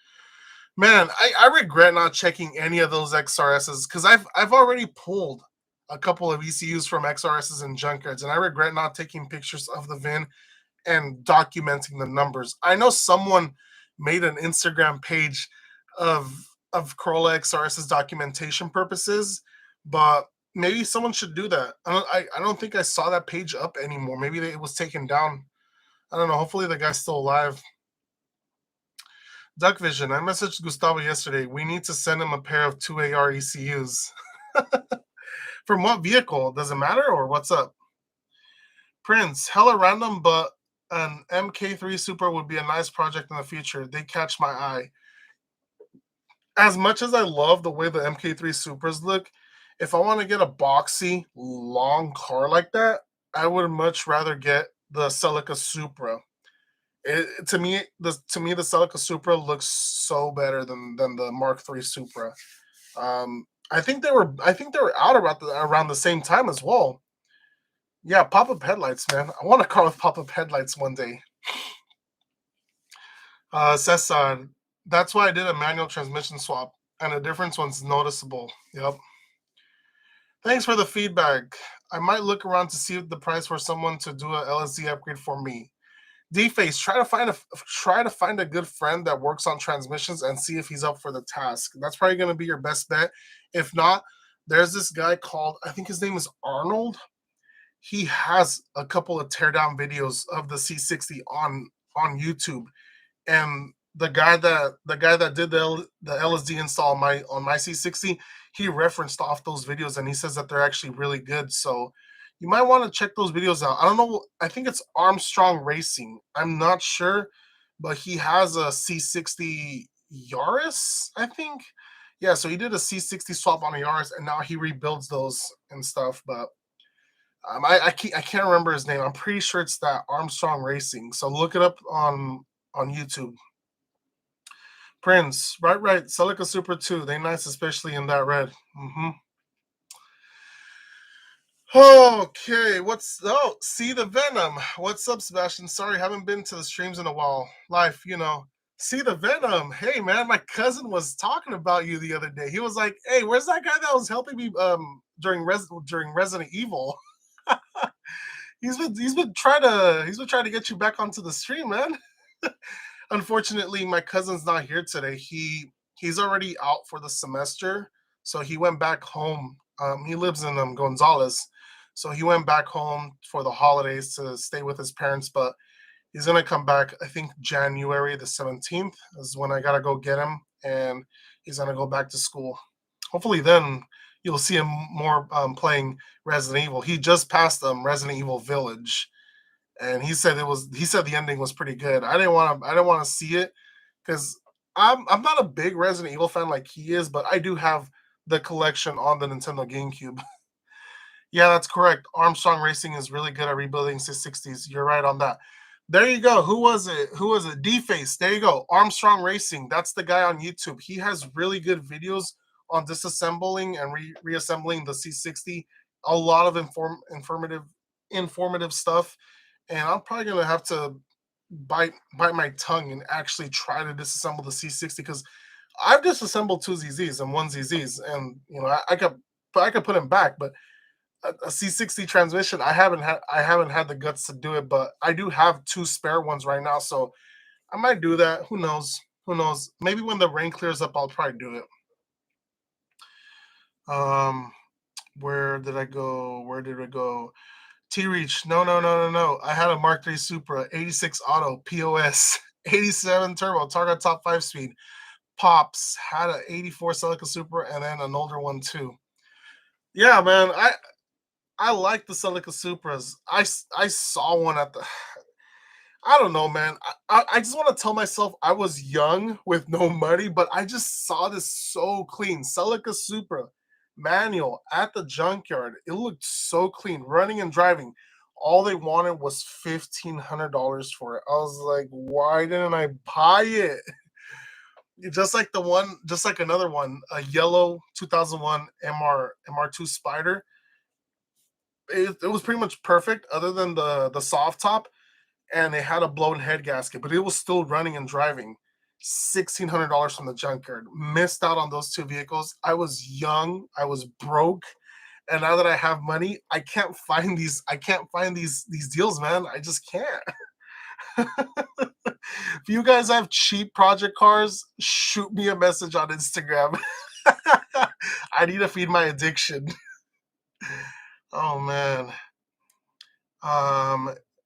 Man, I regret not checking any of those XRSs because I've already pulled a couple of ECUs from XRSs and junkyards, and I regret not taking pictures of the VIN and documenting the numbers. I know someone made an Instagram page of Corolla XRS's documentation purposes, but maybe someone should do that. I don't think I saw that page up anymore. Maybe it was taken down. I don't know. Hopefully the guy's still alive. Duck Vision, I messaged Gustavo yesterday. We need to send him a pair of 2AR ECUs. From what vehicle? Does it matter or what's up? Prince, hella random, but an MK3 Super would be a nice project in the future. They catch my eye. As much as I love the way the MK3 Supras look, if I want to get a boxy, long car like that, I would much rather get the Celica Supra. To me, the Celica Supra looks so better than the Mark III Supra. I think they were out around the same time as well. Yeah, pop-up headlights, man. I want a car with pop-up headlights one day. Cesar, that's why I did a manual transmission swap, and the difference was noticeable. Yep. Thanks for the feedback. I might look around to see the price for someone to do a LSD upgrade for me. D-Face, try to find a good friend that works on transmissions and see if he's up for the task. That's probably going to be your best bet. If not, there's this guy called, I think his name is Arnold. He has a couple of teardown videos of the C60 on YouTube, and the guy that did the LSD install on my C60, he referenced off those videos, and he says that they're actually really good. So you might want to check those videos out. I don't know. I think it's Armstrong Racing. I'm not sure, but he has a C60 Yaris, I think. Yeah, so he did a C60 swap on a Yaris, and now he rebuilds those and stuff. But I can't remember his name. I'm pretty sure it's that Armstrong Racing. So look it up on YouTube. Prince, right. Celica Super 2. They nice, especially in that red. Okay, see the Venom. What's up, Sebastian? Sorry, haven't been to the streams in a while. Life, See the Venom. Hey man, my cousin was talking about you the other day. He was like, "Hey, where's that guy that was helping me during Resident Evil?" He's been trying to get you back onto the stream, man. Unfortunately, my cousin's not here today. He's already out for the semester, so he went back home. He lives in Gonzales, so he went back home for the holidays to stay with his parents. But he's gonna come back. I think January the 17th is when I gotta go get him, and he's gonna go back to school. Hopefully, then you'll see him more playing Resident Evil. He just passed Resident Evil Village, and he said the ending was pretty good. I didn't want to see it because I'm not a big Resident Evil fan like he is, but I do have the collection on the Nintendo GameCube. Yeah, that's correct. Armstrong Racing is really good at rebuilding 660s. You're right on that. There you go. Who was it? D-Face. There you go. Armstrong Racing. That's the guy on YouTube. He has really good videos on disassembling and reassembling the C60. A lot of informative stuff. And I'm probably gonna have to bite my tongue and actually try to disassemble the C60 because I've disassembled two ZZs and one ZZs, and I could put them back, but a C60 transmission, I haven't had the guts to do it, but I do have two spare ones right now, so I might do that. Who knows? Who knows? Maybe when the rain clears up, I'll probably do it. Um, where did I go? Where did it go? T Reach. No. I had a Mark III Supra, 86 auto, POS, 87 turbo, Targa top 5 speed. Pops had a 84 Celica Supra and then an older one too. Yeah, man. I like the Celica Supras. I saw one at the. I don't know, man. I just want to tell myself I was young with no money, but I just saw this so clean. Celica Supra manual at the junkyard. It looked so clean, running and driving. All they wanted was $1,500 for it. I was like, why didn't I buy it? Just like another one, a yellow 2001 MR2 Spider. It was pretty much perfect, other than the soft top, and it had a blown head gasket, but it was still running and driving. $1,600 from the junkyard. Missed out on those two vehicles. I was young. I was broke, and now that I have money, I can't find these. I can't find these deals, man. I just can't. If you guys have cheap project cars, shoot me a message on Instagram. I need to feed my addiction. Oh man.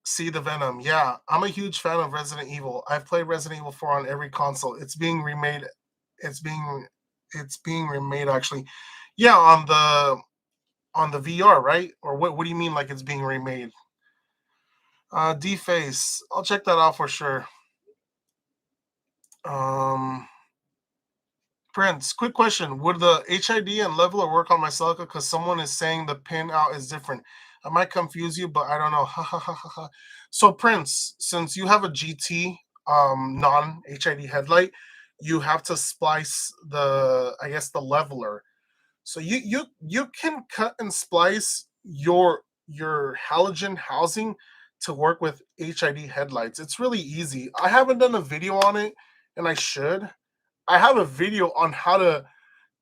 See the Venom. Yeah, I'm a huge fan of Resident Evil. I've played Resident Evil 4 on every console. It's being remade. It's being remade actually. Yeah, on the VR, right? Or what do you mean like it's being remade? D-Face. I'll check that out for sure. Um Prince, quick question. Would the HID and leveler work on my Celica? Because someone is saying the pin out is different. I might confuse you, but I don't know. So, Prince, since you have a GT non HID headlight, you have to splice I guess the leveler. So you can cut and splice your halogen housing to work with HID headlights. It's really easy. I haven't done a video on it, and I should. I have a video on how to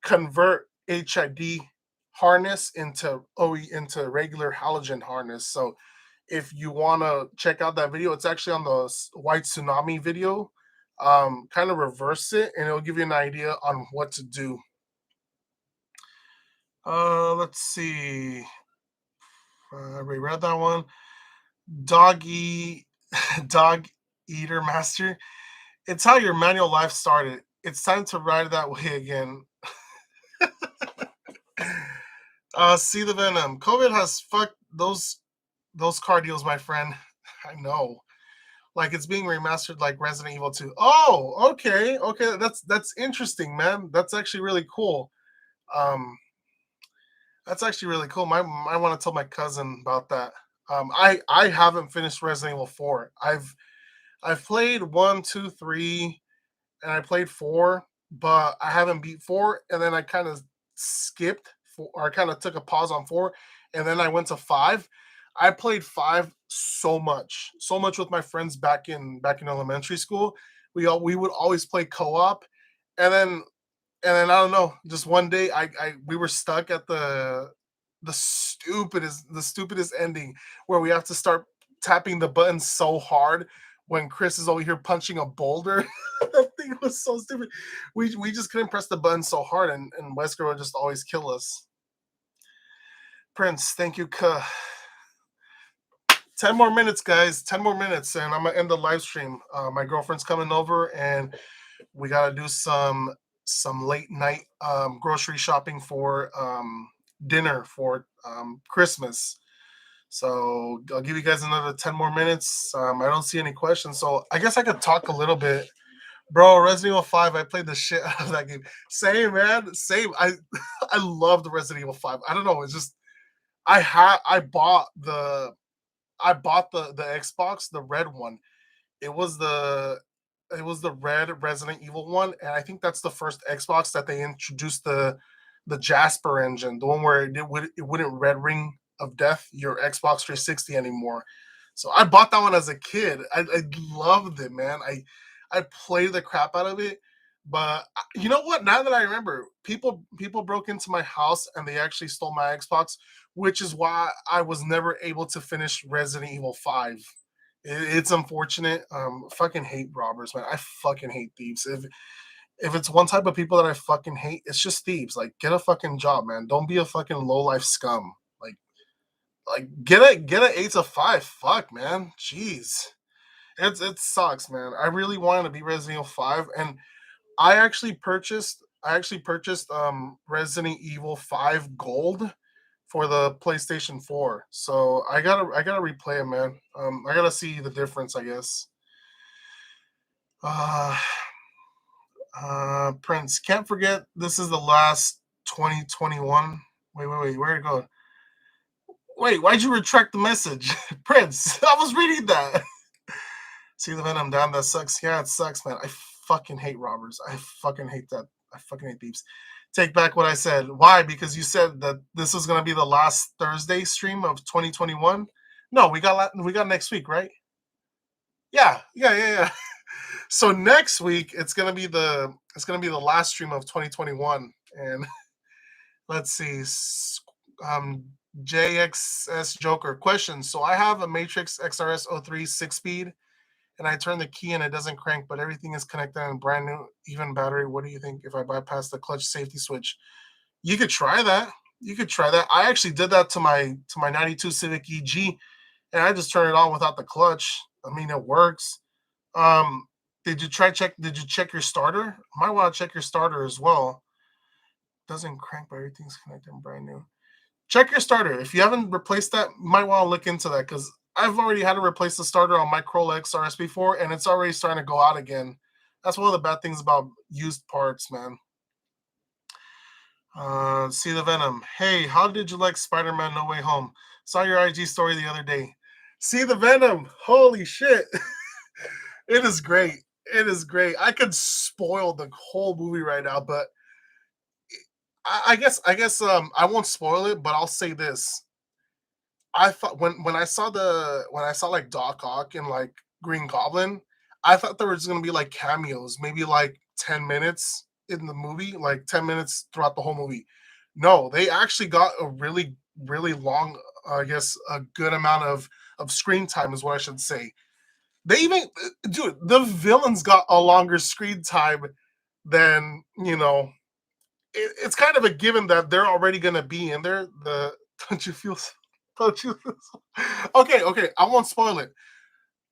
convert HID harness into regular halogen harness. So if you want to check out that video, it's actually on the White Tsunami video. Kind of reverse it, and it'll give you an idea on what to do. Let's see. We read that one. Doggy, dog eater master. It's how your manual life started. It's time to ride that way again. See the Venom. COVID has fucked those car deals, my friend. I know. Like it's being remastered like Resident Evil 2. Oh, okay, okay. That's interesting, man. That's actually really cool. Um, that's actually really cool. I want to tell my cousin about that. I haven't finished Resident Evil 4. I've played one, two, three, and I played four, but I haven't beat four. And then I kind of skipped four, or I kind of took a pause on four, and then I went to five. I played five so much with my friends back in elementary school. We would always play co-op, and then I don't know, just one day I we were stuck at the stupidest ending where we have to start tapping the button so hard when Chris is over here punching a boulder. That thing was so stupid. We just couldn't press the button so hard, and Wesker would just always kill us. Prince, thank you. 10 more minutes, guys. 10 more minutes, and I'm gonna end the live stream. My girlfriend's coming over, and we gotta do some late night grocery shopping for dinner for Christmas. So I'll give you guys another 10 more minutes. I don't see any questions, so I guess I could talk a little bit, bro. Resident Evil 5, I played the shit out of that game. Same, man. Same. I love the Resident Evil 5. I don't know. It's just I bought the Xbox, the red one. It was the it was the red Resident Evil one, and I think that's the first Xbox that they introduced the Jasper engine, the one where it wouldn't red ring of death your Xbox 360 anymore. So I bought that one as a kid. I loved it, man. I played the crap out of it. But you know what? Now that I remember, people broke into my house and they actually stole my Xbox, which is why I was never able to finish Resident Evil 5. It's unfortunate. Fucking hate robbers, man. I fucking hate thieves. If it's one type of people that I fucking hate, it's just thieves. Like, get a fucking job, man. Don't be a fucking low life scum. Like get a 8 to 5. Fuck, man. Jeez, it sucks, man. I really wanted to be Resident Evil 5, and I actually purchased Resident Evil 5 Gold for the PlayStation 4. So I gotta replay it, man. I gotta see the difference, I guess. Uh Prince, can't forget this is the last 2021. Wait, where'd it go? Wait, why'd you retract the message? Prince, I was reading that. See the Venom down, that sucks. Yeah, it sucks, man. I fucking hate robbers. I fucking hate that. I fucking hate thieves. Take back what I said. Why? Because you said that this was gonna be the last Thursday stream of 2021. No, we got next week, right? Yeah. So next week it's gonna be the last stream of 2021, and let's see. JXS Joker question. So I have a Matrix XRS 03 6 speed, and I turn the key and it doesn't crank, but everything is connected and brand new, even battery. What do you think if I bypass the clutch safety switch? You could try that. You could try that. I actually did that to my 92 Civic EG, and I just turned it on without the clutch. I mean, it works. Um, Did you check your starter? Might want to check your starter as well. Doesn't crank, but everything's connected and brand new. Check your starter. If you haven't replaced that, you might want to look into that because I've already had to replace the starter on my Corolla XRS before, and it's already starting to go out again. That's one of the bad things about used parts, man. See the Venom. Hey, how did you like Spider-Man No Way Home? Saw your IG story the other day. See the Venom. Holy shit. It is great. It is great. I could spoil the whole movie right now, but I guess I won't spoil it, but I'll say this. I thought when I saw like Doc Ock and like Green Goblin, I thought there was gonna be like cameos, maybe like 10 minutes in the movie, like 10 minutes throughout the whole movie. No, they actually got a really really long, I guess a good amount of screen time is what I should say. They even, dude, the villains got a longer screen time than it's kind of a given that they're already gonna be in there. The don't you feel? Don't you? Okay. I won't spoil it.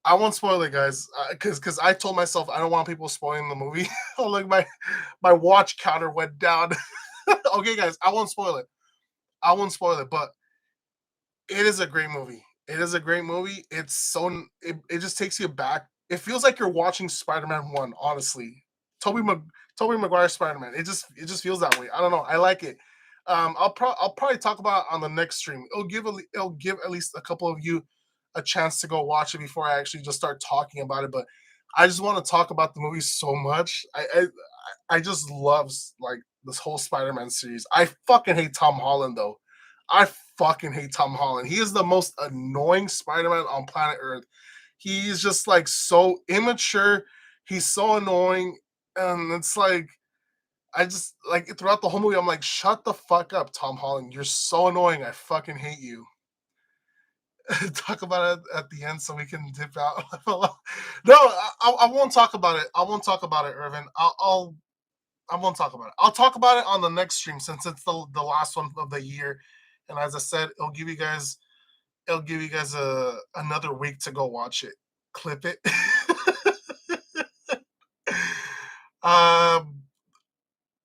I won't spoil it, guys, because I told myself I don't want people spoiling the movie. Oh, like my watch counter went down. Okay, guys, I won't spoil it. I won't spoil it, but it is a great movie. It is a great movie. It just takes you back It feels like you're watching Spider-Man 1, honestly. Toby Mag- Toby Maguire Spider-Man. It just feels that way. I don't know. I like it. I'll probably talk about it on the next stream. It'll give at least a couple of you a chance to go watch it before I actually just start talking about it. But I just want to talk about the movie so much. I just love like this whole Spider-Man series. I fucking hate Tom Holland though. I fucking hate Tom Holland. He is the most annoying Spider-Man on planet Earth. He's just like so immature. He's so annoying, and it's like I just like throughout the whole movie, I'm like, shut the fuck up, Tom Holland. You're so annoying. I fucking hate you. Talk about it at the end so we can dip out. No, I won't talk about it. I won't talk about it, Irvin. I won't talk about it. I'll talk about it on the next stream since it's the last one of the year. And as I said, it'll give you guys a another week to go watch it. Clip it. um,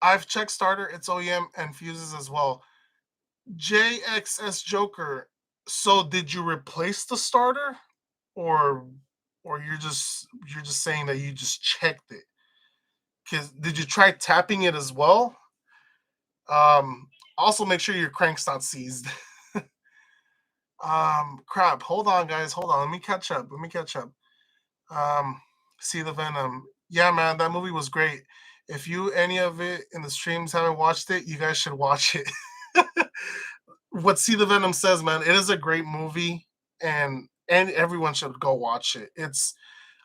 I've checked starter, it's OEM and fuses as well. JXS Joker. So did you replace the starter, or you're just saying that you just checked it? Because did you try tapping it as well? Um, Also make sure your crank's not seized. Crap. Hold on, guys. Hold on. Let me catch up. Um, See the Venom. Yeah, man, that movie was great. If you any of it in the streams haven't watched it, you guys should watch it. What See the Venom says, man, it is a great movie, and everyone should go watch it.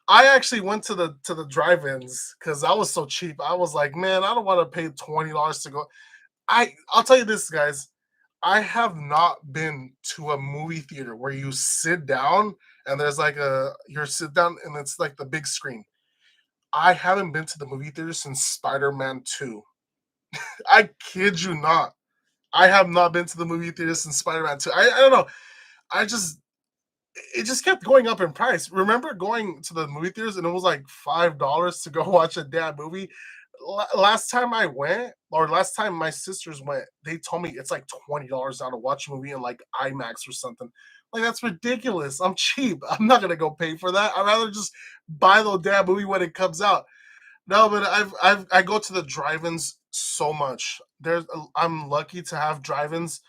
I actually went to the drive-ins because I was so cheap. I was like, man, I don't want to pay $20 to go. I'll tell you this, guys. I have not been to a movie theater where you sit down and there's like you're sit down and it's like the big screen. I haven't been to the movie theater since Spider-Man 2. I kid you not. I have not been to the movie theater since Spider-Man 2. I don't know. I just it just kept going up in price. Remember going to the movie theaters and it was like $5 to go watch a damn movie? Last time I went, or last time my sisters went, they told me it's like $20 now to watch a movie in like IMAX or something. Like that's ridiculous. I'm cheap. I'm not gonna go pay for that. I'd rather just buy the damn movie when it comes out. No, but I go to the drive-ins so much. I'm lucky to have drive-ins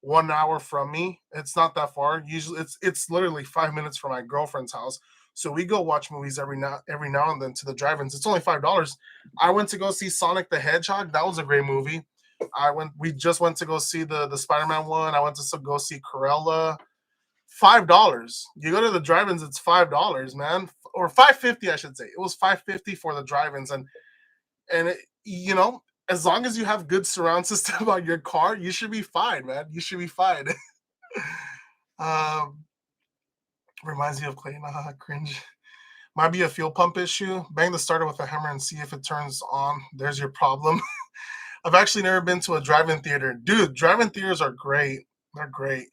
1 hour from me. It's not that far. Usually, it's literally 5 minutes from my girlfriend's house. So we go watch movies every now and then to the drive-ins. It's only $5. I went to go see Sonic the Hedgehog. That was a great movie. We just went to go see the Spider-Man one. I went to go see Corella. $5. You go to the drive-ins, it's $5, man, or 5.50, I should say. It was 5.50 for the drive-ins, and as long as you have good surround system on your car, you should be fine, man. You should be fine. um, Reminds me of Clayton. Cringe. Might be a fuel pump issue. Bang the starter with a hammer and see if it turns on. There's your problem. I've actually never been to a drive-in theater, dude. Drive-in theaters are great. They're great.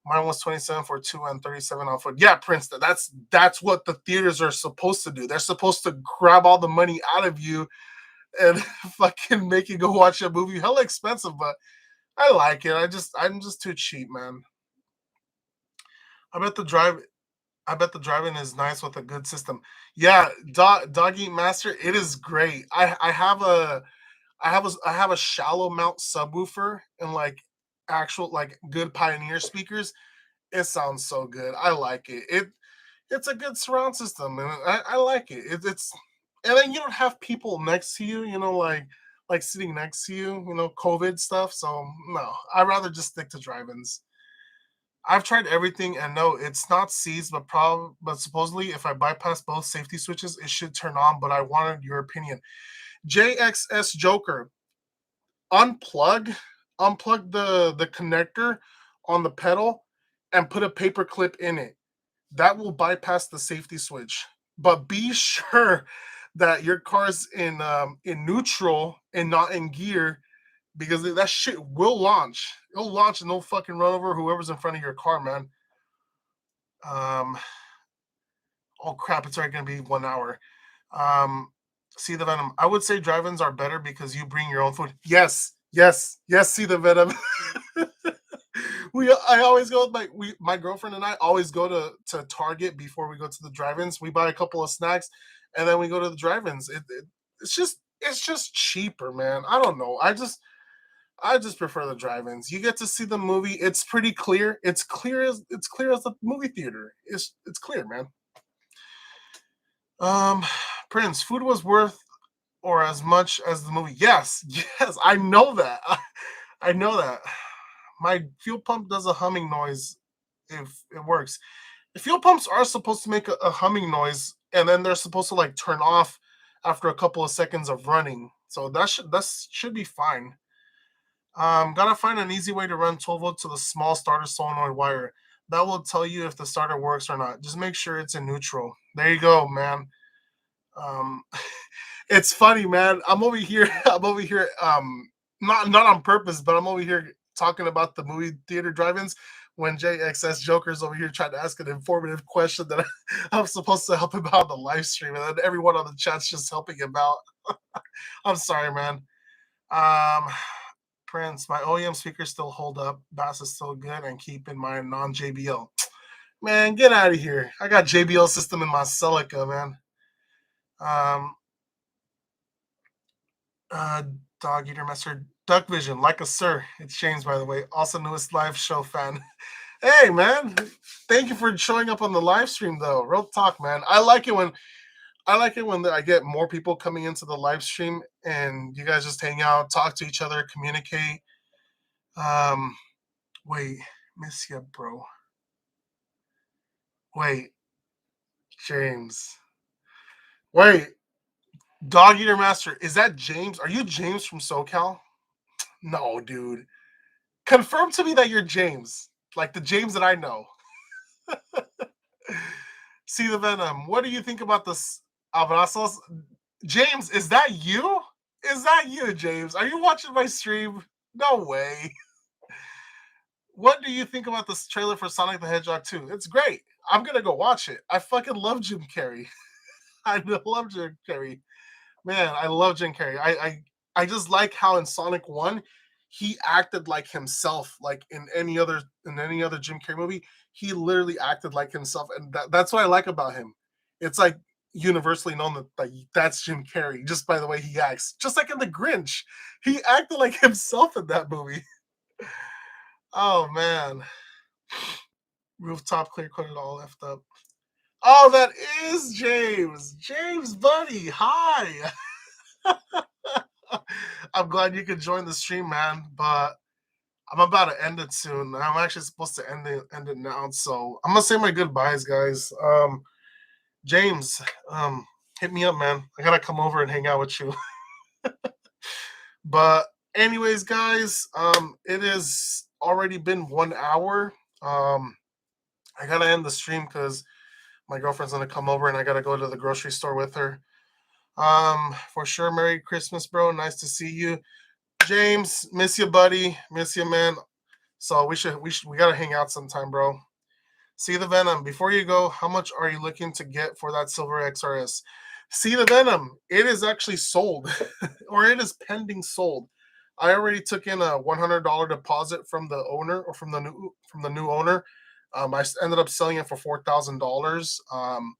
Mine was 27 for two and 37 on foot. Yeah, Prince, that's what the theaters are supposed to do. They're supposed to grab all the money out of you and fucking make you go watch a movie. Hella expensive, but I like it. I'm just too cheap, man. I bet the drive I bet the driving is nice with a good system. Yeah, Dog Eat Master, it is great. I have a shallow mount subwoofer and like actual like good Pioneer speakers. It sounds so good. I like it. It's a good surround system, and I like it. And then you don't have people next to you, like sitting next to you, COVID stuff. So no, I'd rather just stick to drive-ins. I've tried everything, and no, it's not seized, but supposedly if I bypass both safety switches, it should turn on. But I wanted your opinion. JXS Joker, unplug unplug the connector on the pedal and put a paper clip in it. That will bypass the safety switch. But be sure that your car's in neutral and not in gear, because that shit will launch. It'll launch and it'll fucking run over whoever's in front of your car, man. Um, oh crap! It's already gonna be 1 hour. See the Venom. I would say drive-ins are better because you bring your own food. Yes, yes, yes. See the Venom. I always go with my girlfriend and I always go to Target before we go to the drive-ins. We buy a couple of snacks and then we go to the drive-ins. It's just cheaper, man. I don't know. I just prefer the drive-ins. You get to see the movie. It's pretty clear. It's clear as the movie theater. It's clear, man. Um, Prince, food was worth or as much as the movie. Yes, yes, I know that. I know that. My fuel pump does a humming noise if it works. The fuel pumps are supposed to make a humming noise, and then they're supposed to like turn off after a couple of seconds of running. So that should be fine. Gotta find an easy way to run 12 volt to the small starter solenoid wire. That will tell you if the starter works or not. Just make sure it's in neutral. There you go, man. Um, it's funny, man. I'm over here. I'm over here. Not on purpose, but I'm over here talking about the movie theater drive-ins when JXS Joker's over here trying to ask an informative question that I'm supposed to help him out on the live stream, and then everyone on the chat's just helping him out. I'm sorry, man. Um, Prince, my OEM speakers still hold up. Bass is still good, and keep in mind non JBL. Man, get out of here. I got JBL system in my Celica, man. Um, uh, Dog Eater Master, Duck Vision, like a sir. It's James, by the way. Also, newest live show fan. Hey, man. Thank you for showing up on the live stream, though. Real talk, man. I like it when I get more people coming into the live stream and you guys just hang out, talk to each other, communicate. Um, wait, miss ya, bro. Wait, James. Wait, Dog Eater Master. Is that James? Are you James from SoCal? No, dude. Confirm to me that you're James, like the James that I know. See the Venom. What do you think about this Abrazos? James, is that you? Is that you, James? Are you watching my stream? No way. What do you think about this trailer for Sonic the Hedgehog 2? It's great. I'm gonna go watch it. I fucking love Jim Carrey. I love Jim Carrey. Man, I love Jim Carrey. I just like how in Sonic 1 he acted like himself, like in any other Jim Carrey movie, he literally acted like himself, and that's what I like about him. It's like universally known that like that's Jim Carrey just by the way he acts. Just like in The Grinch, he acted like himself in that movie. Oh man, rooftop clear coated all left up. Oh, that is James. James, buddy, hi. I'm glad you could join the stream, man. But I'm about to end it soon. I'm actually supposed to end it now. So I'm gonna say my goodbyes, guys. James, hit me up, man. I gotta come over and hang out with you. But anyways, guys, it has already been 1 hour. I gotta end the stream because my girlfriend's gonna come over and I gotta go to the grocery store with her. For sure, Merry Christmas, bro. Nice to see you. James, miss you, buddy. Miss you, man. So we gotta hang out sometime, bro. See the Venom. Before you go, how much are you looking to get for that silver XRS? See the Venom. It is actually sold, or it is pending sold. I already took in a $100 deposit from the owner or from the new owner. I ended up selling it for $4,000.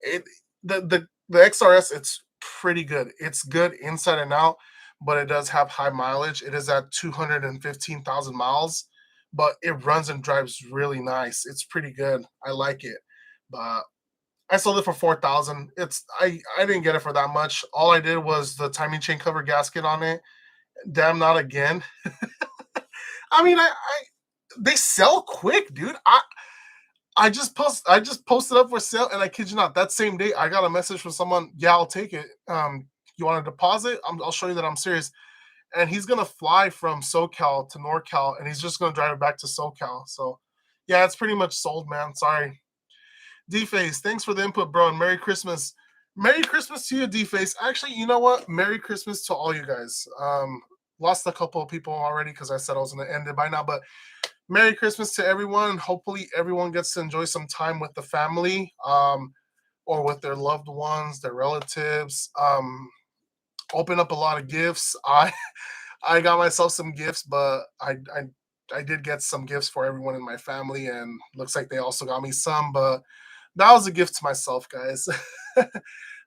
It the XRS, it's pretty good. It's good inside and out, but it does have high mileage. It is at 215,000 miles, but it runs and drives really nice. It's pretty good. I like it. But I sold it for 4,000. I didn't get it for that much. All I did was the timing chain cover gasket on it. Damn, not again. I mean, they sell quick, dude. I just posted up for sale, and I kid you not, that same day I got a message from someone. Yeah, I'll take it. You want a deposit? I'll show you that I'm serious. And he's gonna fly from SoCal to NorCal, and he's just gonna drive it back to SoCal. So, yeah, it's pretty much sold, man. Sorry, D-Face. Thanks for the input, bro, and Merry Christmas. Merry Christmas to you, D-Face. Actually, you know what? Merry Christmas to all you guys. Lost a couple of people already because I said I was gonna end it by now, but Merry Christmas to everyone. Hopefully, everyone gets to enjoy some time with the family, or with their loved ones, their relatives. Open up a lot of gifts. I got myself some gifts, but I did get some gifts for everyone in my family, and looks like they also got me some, but that was a gift to myself, guys.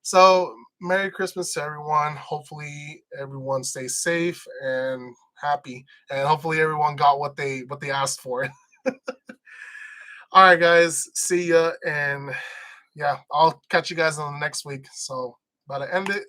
So, Merry Christmas to everyone. Hopefully, everyone stays safe and happy, and hopefully, everyone got what they asked for. All right, guys. See ya, and yeah, I'll catch you guys on the next week. So, about to end it.